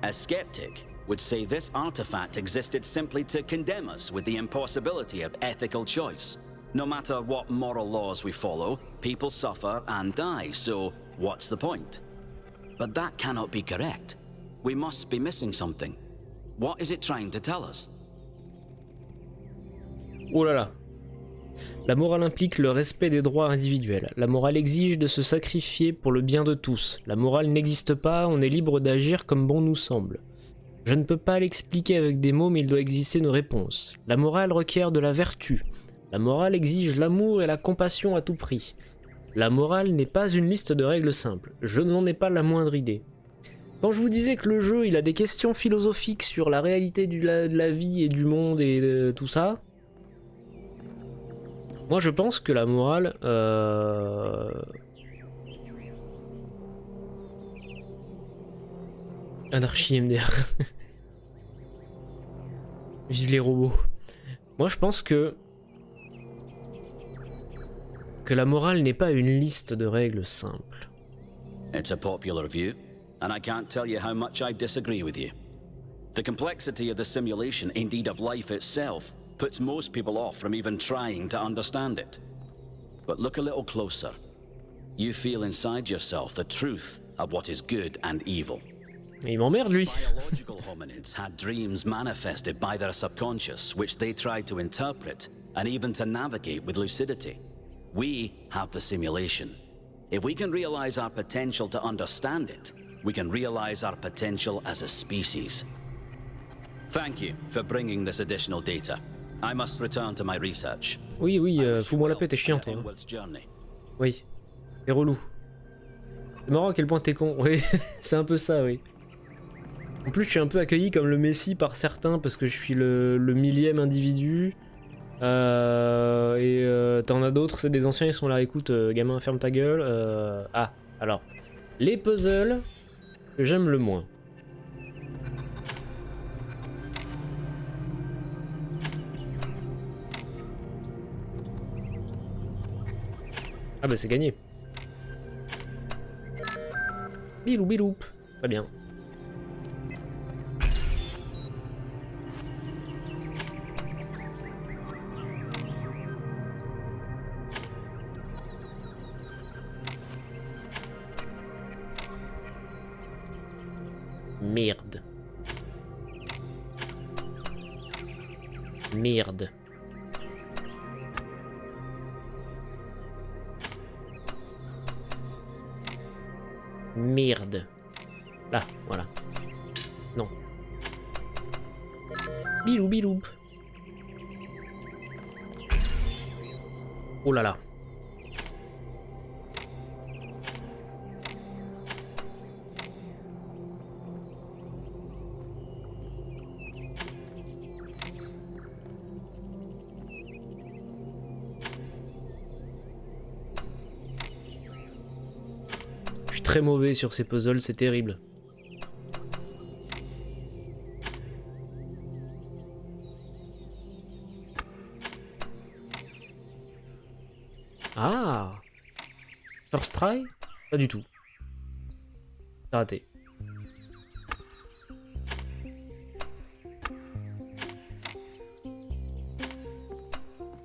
A skeptic would say this artifact existed simply to condemn us with the impossibility of ethical choice. No matter what moral laws we follow, people suffer and die, so what's the point? But that cannot be correct. We must be missing something. What is it trying to tell us? Oh là là. La morale implique le respect des droits individuels. La morale exige de se sacrifier pour le bien de tous. La morale n'existe pas, on est libre d'agir comme bon nous semble. Je ne peux pas l'expliquer avec des mots, mais il doit exister une réponse. La morale requiert de la vertu. La morale exige l'amour et la compassion à tout prix. La morale n'est pas une liste de règles simples. Je n'en ai pas la moindre idée. Quand je vous disais que le jeu, il a des questions philosophiques sur la réalité de la vie et du monde et de tout ça, moi je pense que la morale... Anarchie MDR. Vive les robots. Moi je pense que la morale n'est pas une liste de règles simples. It's a popular view, and I can't tell you how much I disagree with you. The complexity of the simulation, indeed of life itself, puts most people off from even trying to understand it. But look a little closer. You feel inside yourself the truth of what is good and evil. Il m'emmerde lui. Biological hominids had dreams manifested by their subconscious, which they tried to interpret and even to navigate with lucidity. We have the simulation. If we can realize our potential to understand it, we can realize our potential as a species. Thank you for bringing this additional data. I must return to my research. Oui, fous-moi la paix, t'es chiant, toi. Oui, t'es relou. C'est marrant à quel point t'es con. Oui, c'est un peu ça, oui. En plus, je suis un peu accueilli comme le messie par certains parce que je suis le millième individu. T'en as d'autres, c'est des anciens, ils sont là, écoute, gamin, ferme ta gueule. Ah, alors, les puzzles que j'aime le moins. Ah bah c'est gagné. Bilou biloup. Très bien. Merde. Merde. Merde. Là, voilà. Non. Bilou bilou. Oh là là. Très mauvais sur ces puzzles, c'est terrible. Ah, first try? Pas du tout. C'est raté.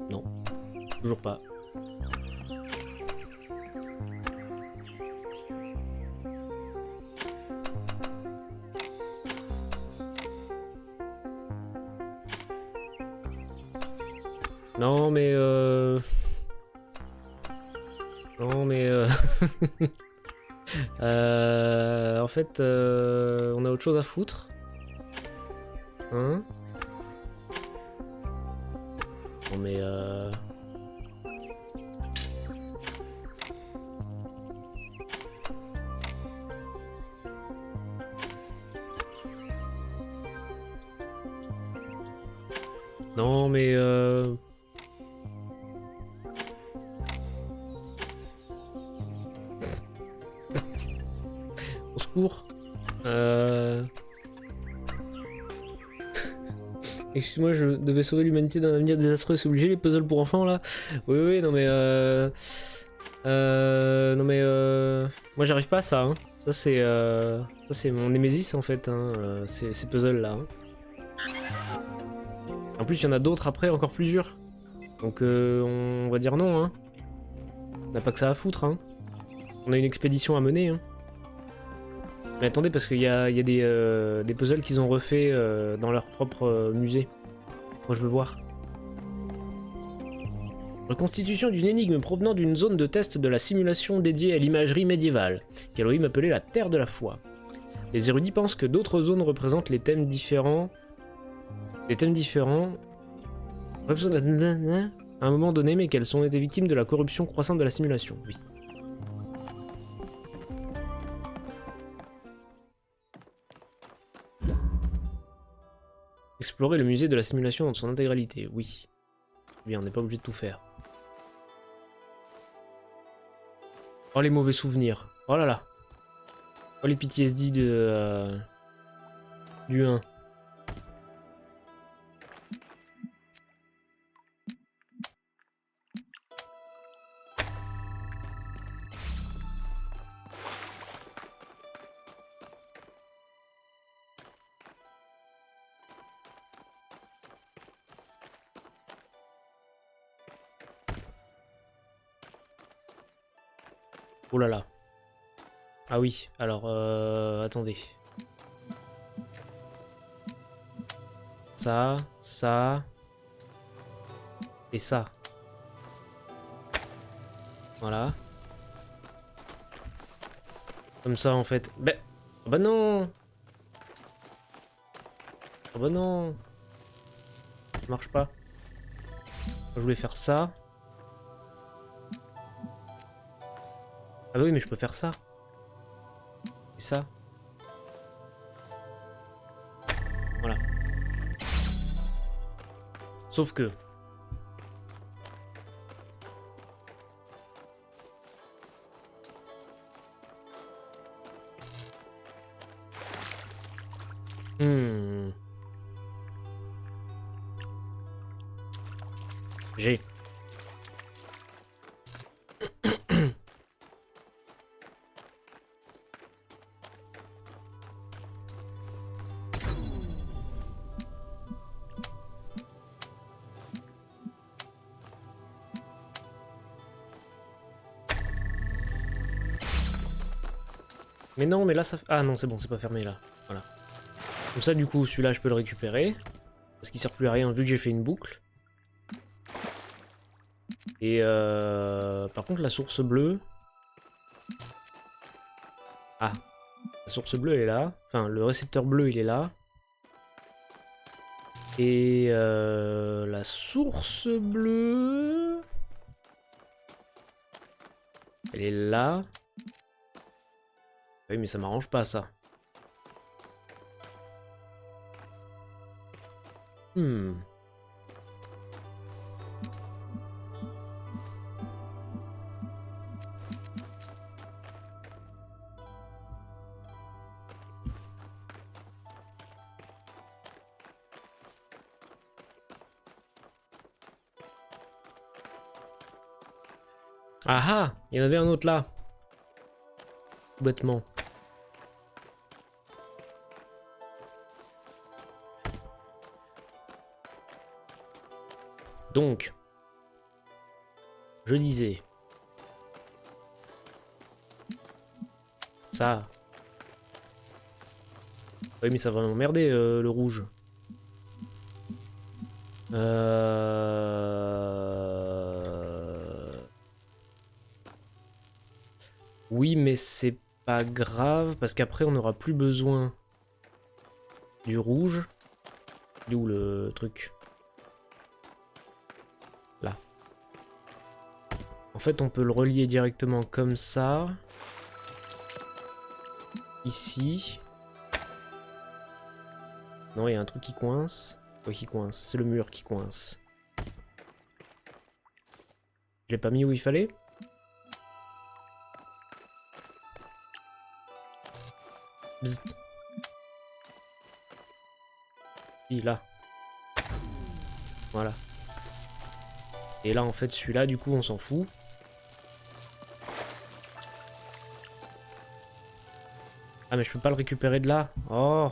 Non, toujours pas. Non mais Non mais en fait on a autre chose à foutre. Hein? Non mais Non mais Au secours. Excuse-moi, je devais sauver l'humanité d'un avenir désastreux, c'est obligé les puzzles pour enfants là. Oui, non mais moi j'arrive pas à ça. Hein. Ça c'est mon némésis en fait, hein, ces puzzles là. Hein. En plus il y en a d'autres après encore plus durs. Donc on va dire non. Hein. On n'a pas que ça à foutre. Hein. On a une expédition à mener. Hein. Mais attendez, parce qu'il y a des puzzles qu'ils ont refait dans leur propre musée. Moi je veux voir. Reconstitution d'une énigme provenant d'une zone de test de la simulation dédiée à l'imagerie médiévale, qu'Elohim appelait la Terre de la Foi. Les érudits pensent que d'autres zones représentent les thèmes différents. À un moment donné, mais qu'elles ont été victimes de la corruption croissante de la simulation. Oui. Explorer le musée de la simulation dans son intégralité. Oui. Bien, on n'est pas obligé de tout faire. Oh les mauvais souvenirs. Oh là là. Oh les PTSD du 1. Oh là là. Ah oui, alors attendez. Ça et ça. Voilà. Comme ça en fait. Oh bah non. Oh bah non. Ça marche pas. Je voulais faire ça. Ah bah oui, mais je peux faire ça. Et ça. Voilà. Sauf que... J'ai... Mais non, mais là ça... Ah non, c'est bon, c'est pas fermé là. Voilà. Comme ça, du coup, celui-là, je peux le récupérer. Parce qu'il sert plus à rien vu que j'ai fait une boucle. Et par contre, la source bleue... Ah. La source bleue, elle est là. Enfin, le récepteur bleu, il est là. Et la source bleue... Elle est là. Oui, mais ça m'arrange pas, ça. Ah ah, il y en avait un autre là. Bêtement. Donc, je disais, ça. Oui, mais ça va m'emmerder le rouge. Oui, mais c'est pas grave parce qu'après on n'aura plus besoin du rouge. Il est où le truc? Là. En fait, on peut le relier directement comme ça. Ici. Non, il y a un truc qui coince. Ouais, qui coince. C'est le mur qui coince. Je l'ai pas mis où il fallait. Bzzzt. Et là. Voilà. Et là, en fait, celui-là, du coup, on s'en fout. Ah, mais je peux pas le récupérer de là. Oh.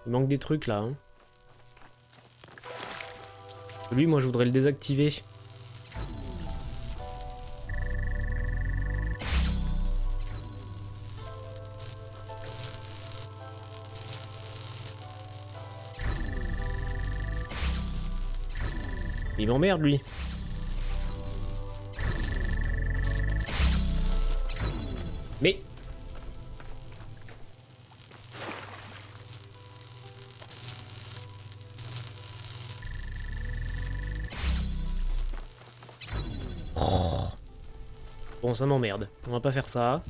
Il manque des trucs là. Hein. Lui, moi, je voudrais le désactiver. Il m'emmerde, lui. Mais... Bon, ça m'emmerde. On va pas faire ça.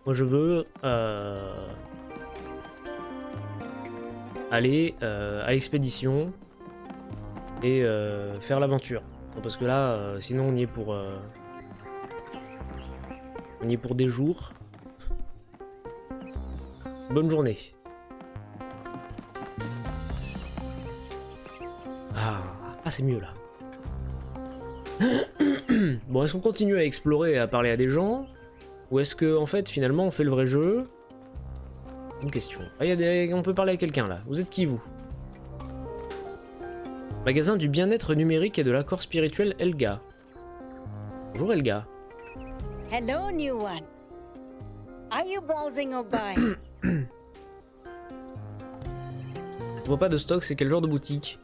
Moi, je veux... aller à l'expédition et faire l'aventure. Parce que là, sinon on y est pour des jours. Bonne journée. Ah, c'est mieux là. Bon, est-ce qu'on continue à explorer et à parler à des gens, ou est-ce que en fait finalement on fait le vrai jeu? Une question. Ah, on peut parler à quelqu'un là. Vous êtes qui, vous? Magasin du bien-être numérique et de l'accord spirituel Elga. Bonjour Elga. Hello, new one. Are you browsing or buying? Je vois pas de stock, c'est quel genre de boutique?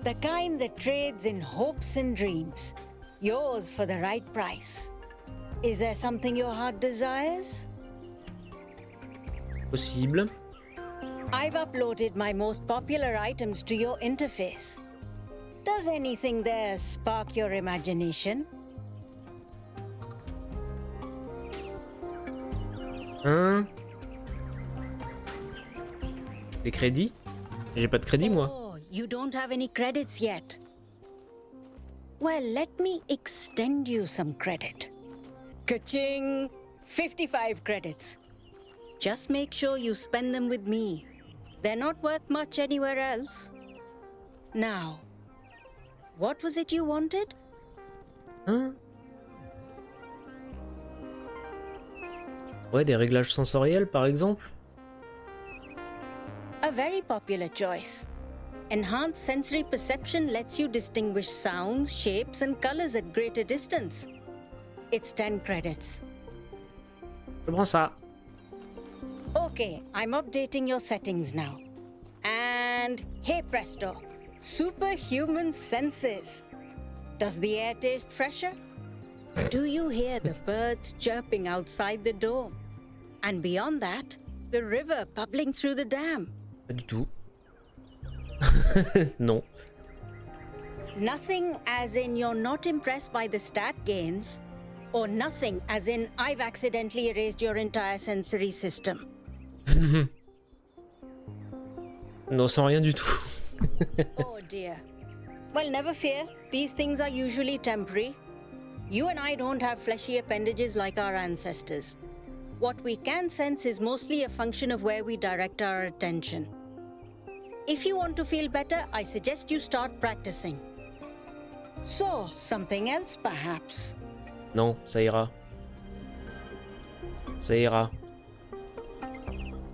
The kind that trades in hopes and dreams. Yours for the right price. Is there something your heart desires? Possible. I've uploaded my most popular items to your interface. Does anything there spark your imagination? Hein? Des crédits? J'ai pas de crédit, moi. Oh, you don't have any credits yet. Well, let me extend you some credit. Ka-ching! 55 credits. Just make sure you spend them with me. They're not worth much anywhere else. Now, what was it you wanted? Hein? Ouais, des réglages sensoriels, par exemple. A very popular choice. Enhanced sensory perception lets you distinguish sounds, shapes, and colors at greater distance. It's 10 credits. Je prends ça. Okay, I'm updating your settings now. And hey presto, superhuman senses. Does the air taste fresher? Do you hear the birds chirping outside the door? And beyond that, the river bubbling through the dam. Pas du tout. Non. Nothing as in you're not impressed by the stat gains, or nothing as in I've accidentally erased your entire sensory system. Non, sans rien du tout. Oh dear. Well, never fear. These things are usually temporary. You and I don't have fleshy appendages like our ancestors. What we can sense is mostly a function of where we direct our attention. If you want to feel better, I suggest you start practicing. So, something else perhaps? Non, ça ira. Ça ira.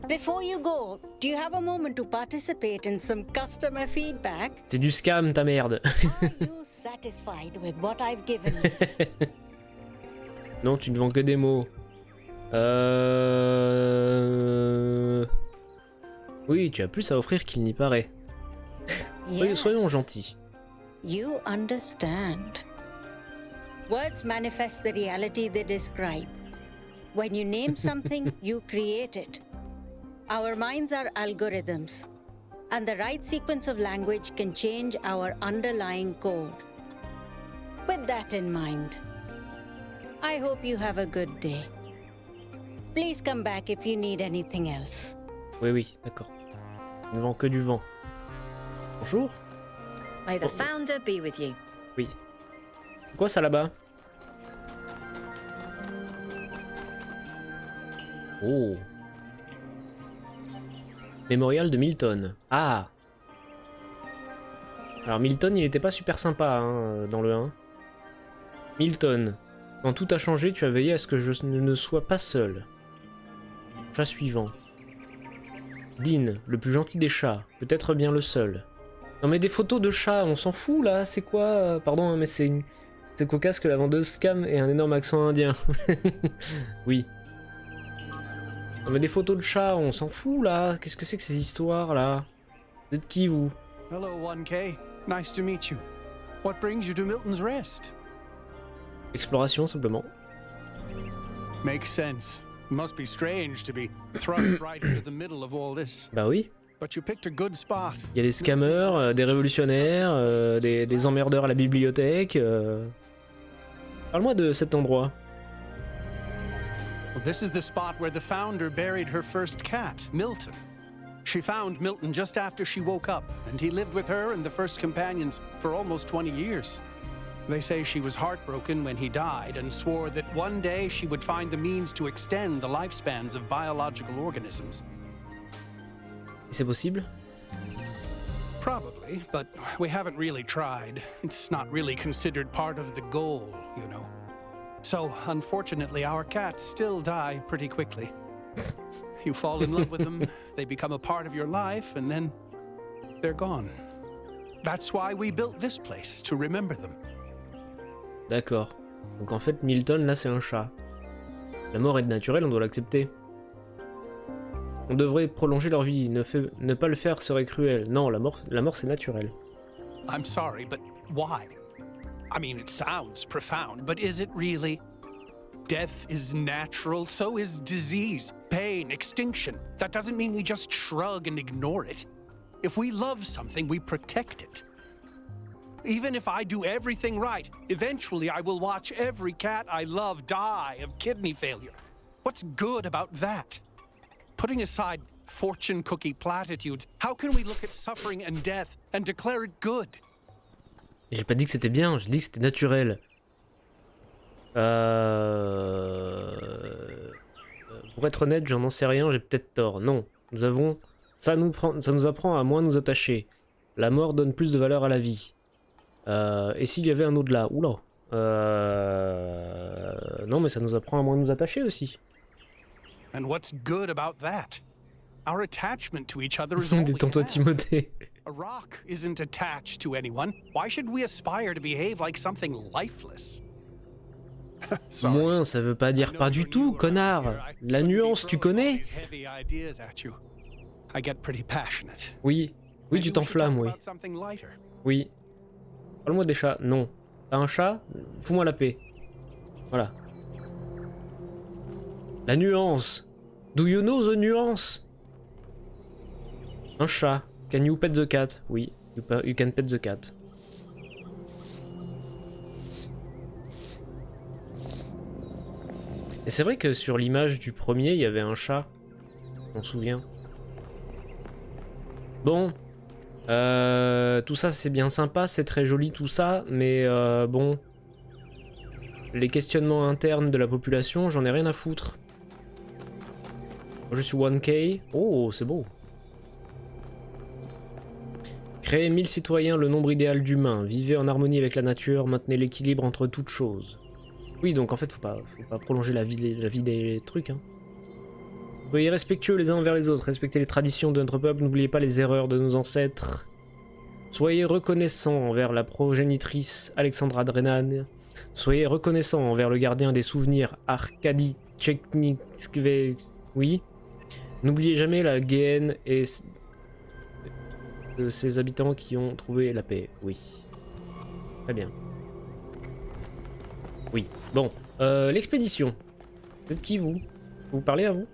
Before you go, do you have a moment to participate in some customer feedback? C'est du scam, ta merde. Are you satisfied with what I've given you? Non, tu ne vends que des mots. Oui, tu as plus à offrir qu'il n'y paraît. Soyons gentils. You understand. Words manifest the reality they describe. When you name something, you create it. Our minds are algorithms, and the right sequence of language can change our underlying code. With that in mind, I hope you have a good day. Please come back if you need anything else. Oui, oui, d'accord. Je ne vends que du vent. Bonjour. May the founder be with you. Oui. C'est quoi ça là-bas? Oh. Mémorial de Milton. Ah. Alors Milton, il était pas super sympa hein, dans le 1. Milton. Quand tout a changé, tu as veillé à ce que je ne sois pas seul. Chat suivant. Dean, le plus gentil des chats, peut-être bien le seul. Non mais des photos de chats, on s'en fout là, c'est quoi? Pardon, hein, mais c'est cocasse que la vendeuse scam ait un énorme accent indien. Oui. Non mais des photos de chats, on s'en fout là, qu'est-ce que c'est que ces histoires là? Vous êtes qui vous? Hello 1K, nice to meet you. What brings you to Milton's Rest? Exploration simplement. Makes sense. Must be strange to be thrust right into the middle of all this. Bah oui. But you picked a good spot. Il y a des scammers, des révolutionnaires, des emmerdeurs à la bibliothèque. Parle-moi de cet endroit. Well, this is the spot where the founder buried her first cat, Milton. She found Milton just after she woke up, and he lived with her and the first companions for almost 20 years. They say she was heartbroken when he died and swore that one day she would find the means to extend the lifespans of biological organisms. C'est possible? Probably, but we haven't really tried. It's not really considered part of the goal, you know. So, unfortunately, our cats still die pretty quickly. You fall in love with them, they become a part of your life, and then they're gone. That's why we built this place, to remember them. D'accord. Donc en fait, Milton, là, c'est un chat. La mort est naturelle, on doit l'accepter. On devrait prolonger leur vie. Ne pas le faire serait cruel. Non, la mort c'est naturel. I'm sorry, but why? I mean, it sounds profound, but is it really? Death is natural, so is disease, pain, extinction. That doesn't mean we just shrug and ignore it. If we love something, we protect it. Even if I do everything right, eventually I will watch every cat I love die of kidney failure. What's good about that? Putting aside fortune cookie platitudes, how can we look at suffering and death and declare it good? J'ai pas dit que c'était bien, j'ai dit que c'était naturel. Pour être honnête, j'en sais rien, j'ai peut-être tort. Non, ça nous apprend à moins nous attacher. La mort donne plus de valeur à la vie. Et s'il y avait un au-delà? Oula. Non, mais ça nous apprend à moins nous attacher aussi. And what's good about that? Our attachment to each other is all we Détends-toi, have. Timothée. A rock isn't attached to anyone. Why should we aspire to behave like something lifeless? Moins, ça veut pas dire pas du tout, connard. La nuance, tu connais? Oui. Oui, tu t'enflammes, oui. Oui. Parle-moi des chats. Non. T'as un chat? Fous-moi la paix. Voilà. La nuance. Do you know the nuance? Un chat. Can you pet the cat? Oui. You can pet the cat. Et c'est vrai que sur l'image du premier, il y avait un chat. On s'en souvient. Bon. Tout ça, c'est bien sympa, c'est très joli tout ça, mais bon. Les questionnements internes de la population, j'en ai rien à foutre. Je suis 1K. Oh, c'est beau. Créez 1000 citoyens, le nombre idéal d'humains. Vivez en harmonie avec la nature, maintenez l'équilibre entre toutes choses. Oui, donc en fait, faut pas prolonger la vie des trucs. Hein. Soyez respectueux les uns envers les autres, respectez les traditions de notre peuple, n'oubliez pas les erreurs de nos ancêtres. Soyez reconnaissants envers la progénitrice Alexandra Drenan. Soyez reconnaissants envers le gardien des souvenirs Arkady Tcheknikve. Oui. N'oubliez jamais la Guéenne et de ses habitants qui ont trouvé la paix. Oui. Très bien. Oui. Bon. L'expédition. Vous êtes qui, vous? Vous parlez à vous?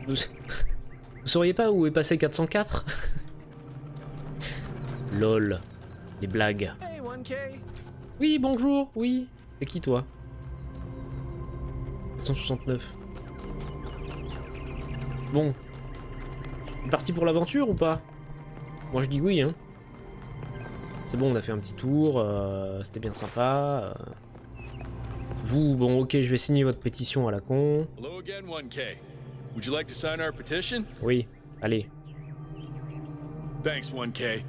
Vous sauriez pas où est passé 404? Lol. Les blagues. Oui, bonjour, oui. C'est qui, toi? 469. Bon. Parti pour l'aventure ou pas? Moi, je dis oui, hein. C'est bon, on a fait un petit tour. C'était bien sympa. Vous, bon, ok, je vais signer votre pétition à la con. Hello again, 1K. Would you like to sign our petition? Oui, allez. Thanks, 1K.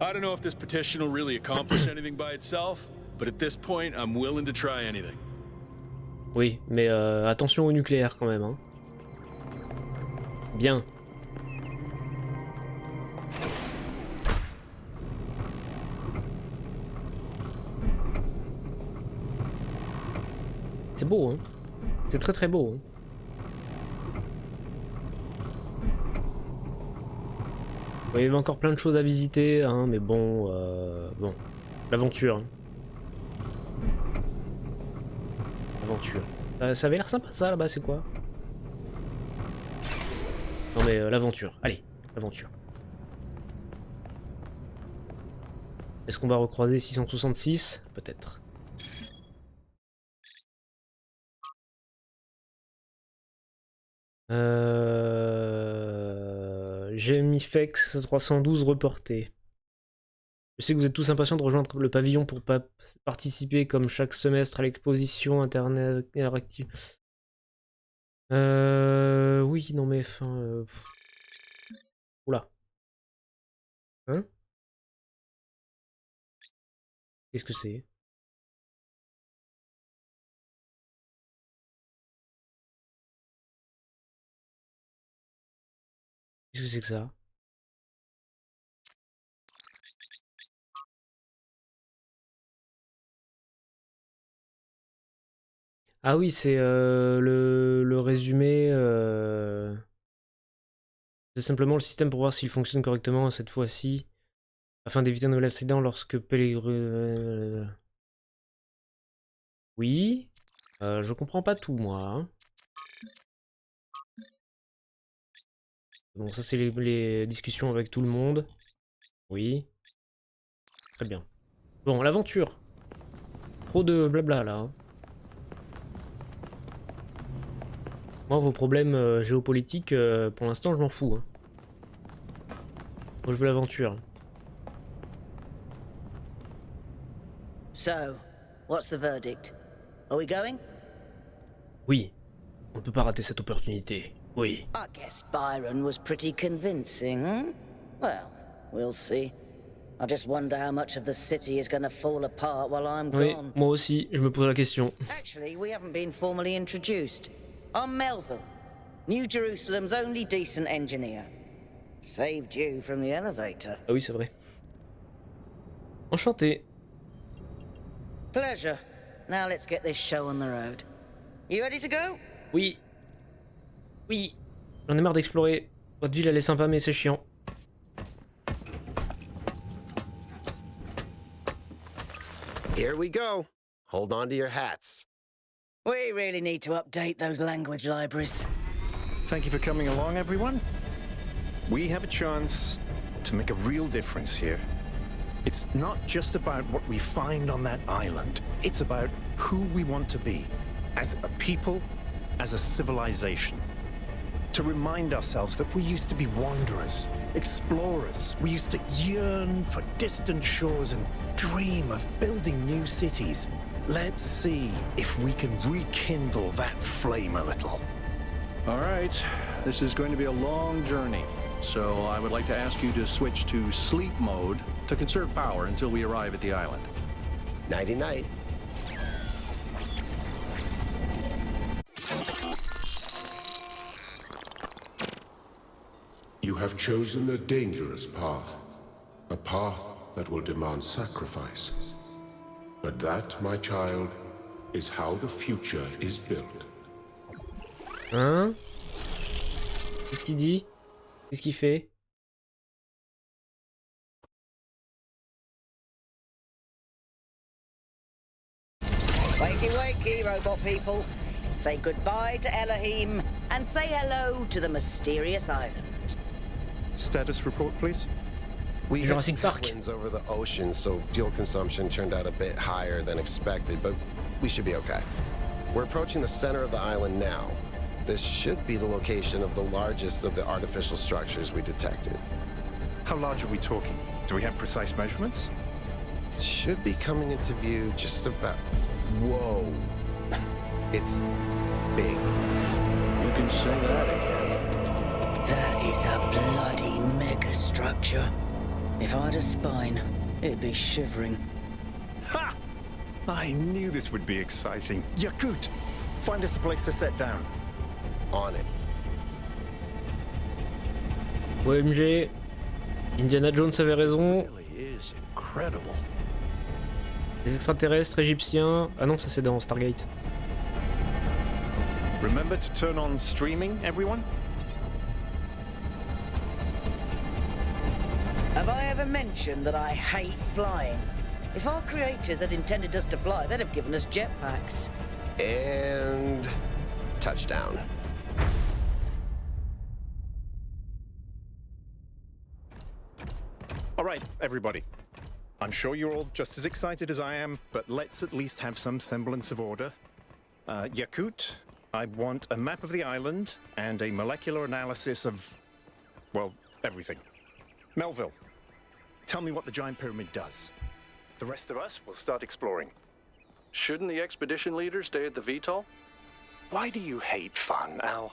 I don't know if this petition will really accomplish anything by itself, but at this point, I'm willing to try anything. Oui, mais attention au nucléaire quand même, hein. Bien. C'est beau, hein. C'est très très beau. Hein. Bon, il y avait encore plein de choses à visiter, hein, mais bon, bon, l'aventure. Hein. L'aventure. Ça avait l'air sympa ça là-bas, c'est quoi? Non mais l'aventure, allez, l'aventure. Est-ce qu'on va recroiser 666? Peut-être. GMIFEX 312 reporté. Je sais que vous êtes tous impatients de rejoindre le pavillon pour participer comme chaque semestre à l'exposition interactive. Oui, non mais enfin... Oula. Hein? Qu'est-ce que c'est? Qu'est-ce que c'est que ça? Ah oui, c'est le résumé. C'est simplement le système pour voir s'il fonctionne correctement cette fois-ci, afin d'éviter un nouvel accident lorsque Oui, je comprends pas tout moi. Hein. Bon, ça c'est les discussions avec tout le monde. Oui. Très bien. Bon, l'aventure. Trop de blabla là. Hein. Moi, vos problèmes géopolitiques, pour l'instant, je m'en fous. Hein. Moi, je veux l'aventure. So, what's the verdict? Are we going? Oui. On ne peut pas rater cette opportunité. Oui. I guess Byron was pretty convincing, hmm? Well, we'll see. I just wonder how much of the city is going to fall apart while I'm Oui, gone. moi aussi, je me pose la question. Actually, we haven't been formally introduced. I'm Melville, New Jerusalem's only decent engineer. Saved you from the elevator. Ah oui, c'est vrai. Enchanté. Pleasure. Now let's get this show on the road. You ready to go? Oui. Oui. J'en ai marre d'explorer. Votre ville, elle est sympa, mais c'est chiant. Here we go. Hold on to your hats. We really need to update those language libraries. Thank you for coming along, everyone. We have a chance to make a real difference here. It's not just about what we find on that island. It's about who we want to be, as a people, as a civilization. To remind ourselves that we used to be wanderers, explorers. We used to yearn for distant shores and dream of building new cities. Let's see if we can rekindle that flame a little. All right, this is going to be a long journey, so I would like to ask you to switch to sleep mode to conserve power until we arrive at the island. Nighty-night. You have chosen a dangerous path, a path that will demand sacrifice. But that, my child, is how the future is built. Hein? Qu'est-ce qu'il dit? Qu'est-ce qu'il fait? Wakey, wakey, robot people. Say goodbye to Elohim and say hello to the mysterious island. Status report, please. We had Jurassic Park. headwinds over the ocean, so fuel consumption turned out a bit higher than expected, but we should be okay. We're approaching the center of the island now. This should be the location of the largest of the artificial structures we detected. How large are we talking? Do we have precise measurements? It should be coming into view just about... Whoa. It's big. You can say that again. That is a bloody mega structure. If I had a spine, it'd be shivering. Ha! I knew this would be exciting. Yakut, find us a place to set down. On it. OMG. Indiana Jones avait raison. Is incredible. Les extraterrestres égyptiens. Ah non, ça c'est dans Stargate. Remember to turn on streaming, everyone? Have I ever mentioned that I hate flying? If our creators had intended us to fly, they'd have given us jetpacks. And touchdown. All right, everybody. I'm sure you're all just as excited as I am, but let's at least have some semblance of order. Yakut, I want a map of the island and a molecular analysis of, well, everything. Melville, tell me what the giant pyramid does. The rest of us will start exploring. Shouldn't the expedition leader stay at the VTOL? Why do you hate fun, Al?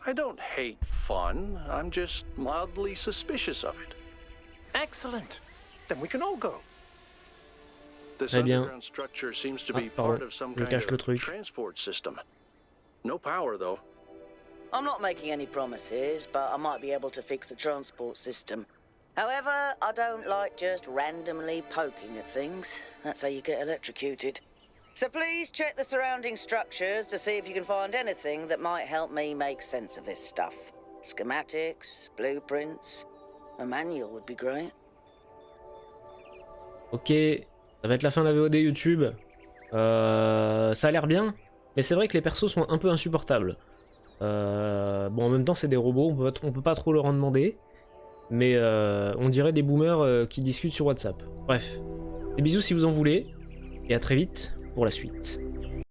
I don't hate fun. I'm just mildly suspicious of it. Excellent. Then we can all go. This Très bien. underground structure seems to be pardon, part of some je kind cache le of truc. transport system. No power, though. I'm not making any promises, but I might be able to fix the transport system. However, I don't like just randomly poking at things. That's how you get electrocuted. So please check the surrounding structures to see if you can find anything that might help me make sense of this stuff. Schematics, blueprints, a manual would be great. Ok, ça va être la fin de la VOD YouTube. Ça a l'air bien, mais c'est vrai que les persos sont un peu insupportables. Bon, en même temps, c'est des robots, on peut pas trop leur en demander. Mais on dirait des boomers qui discutent sur WhatsApp. Bref, des bisous si vous en voulez, et à très vite pour la suite.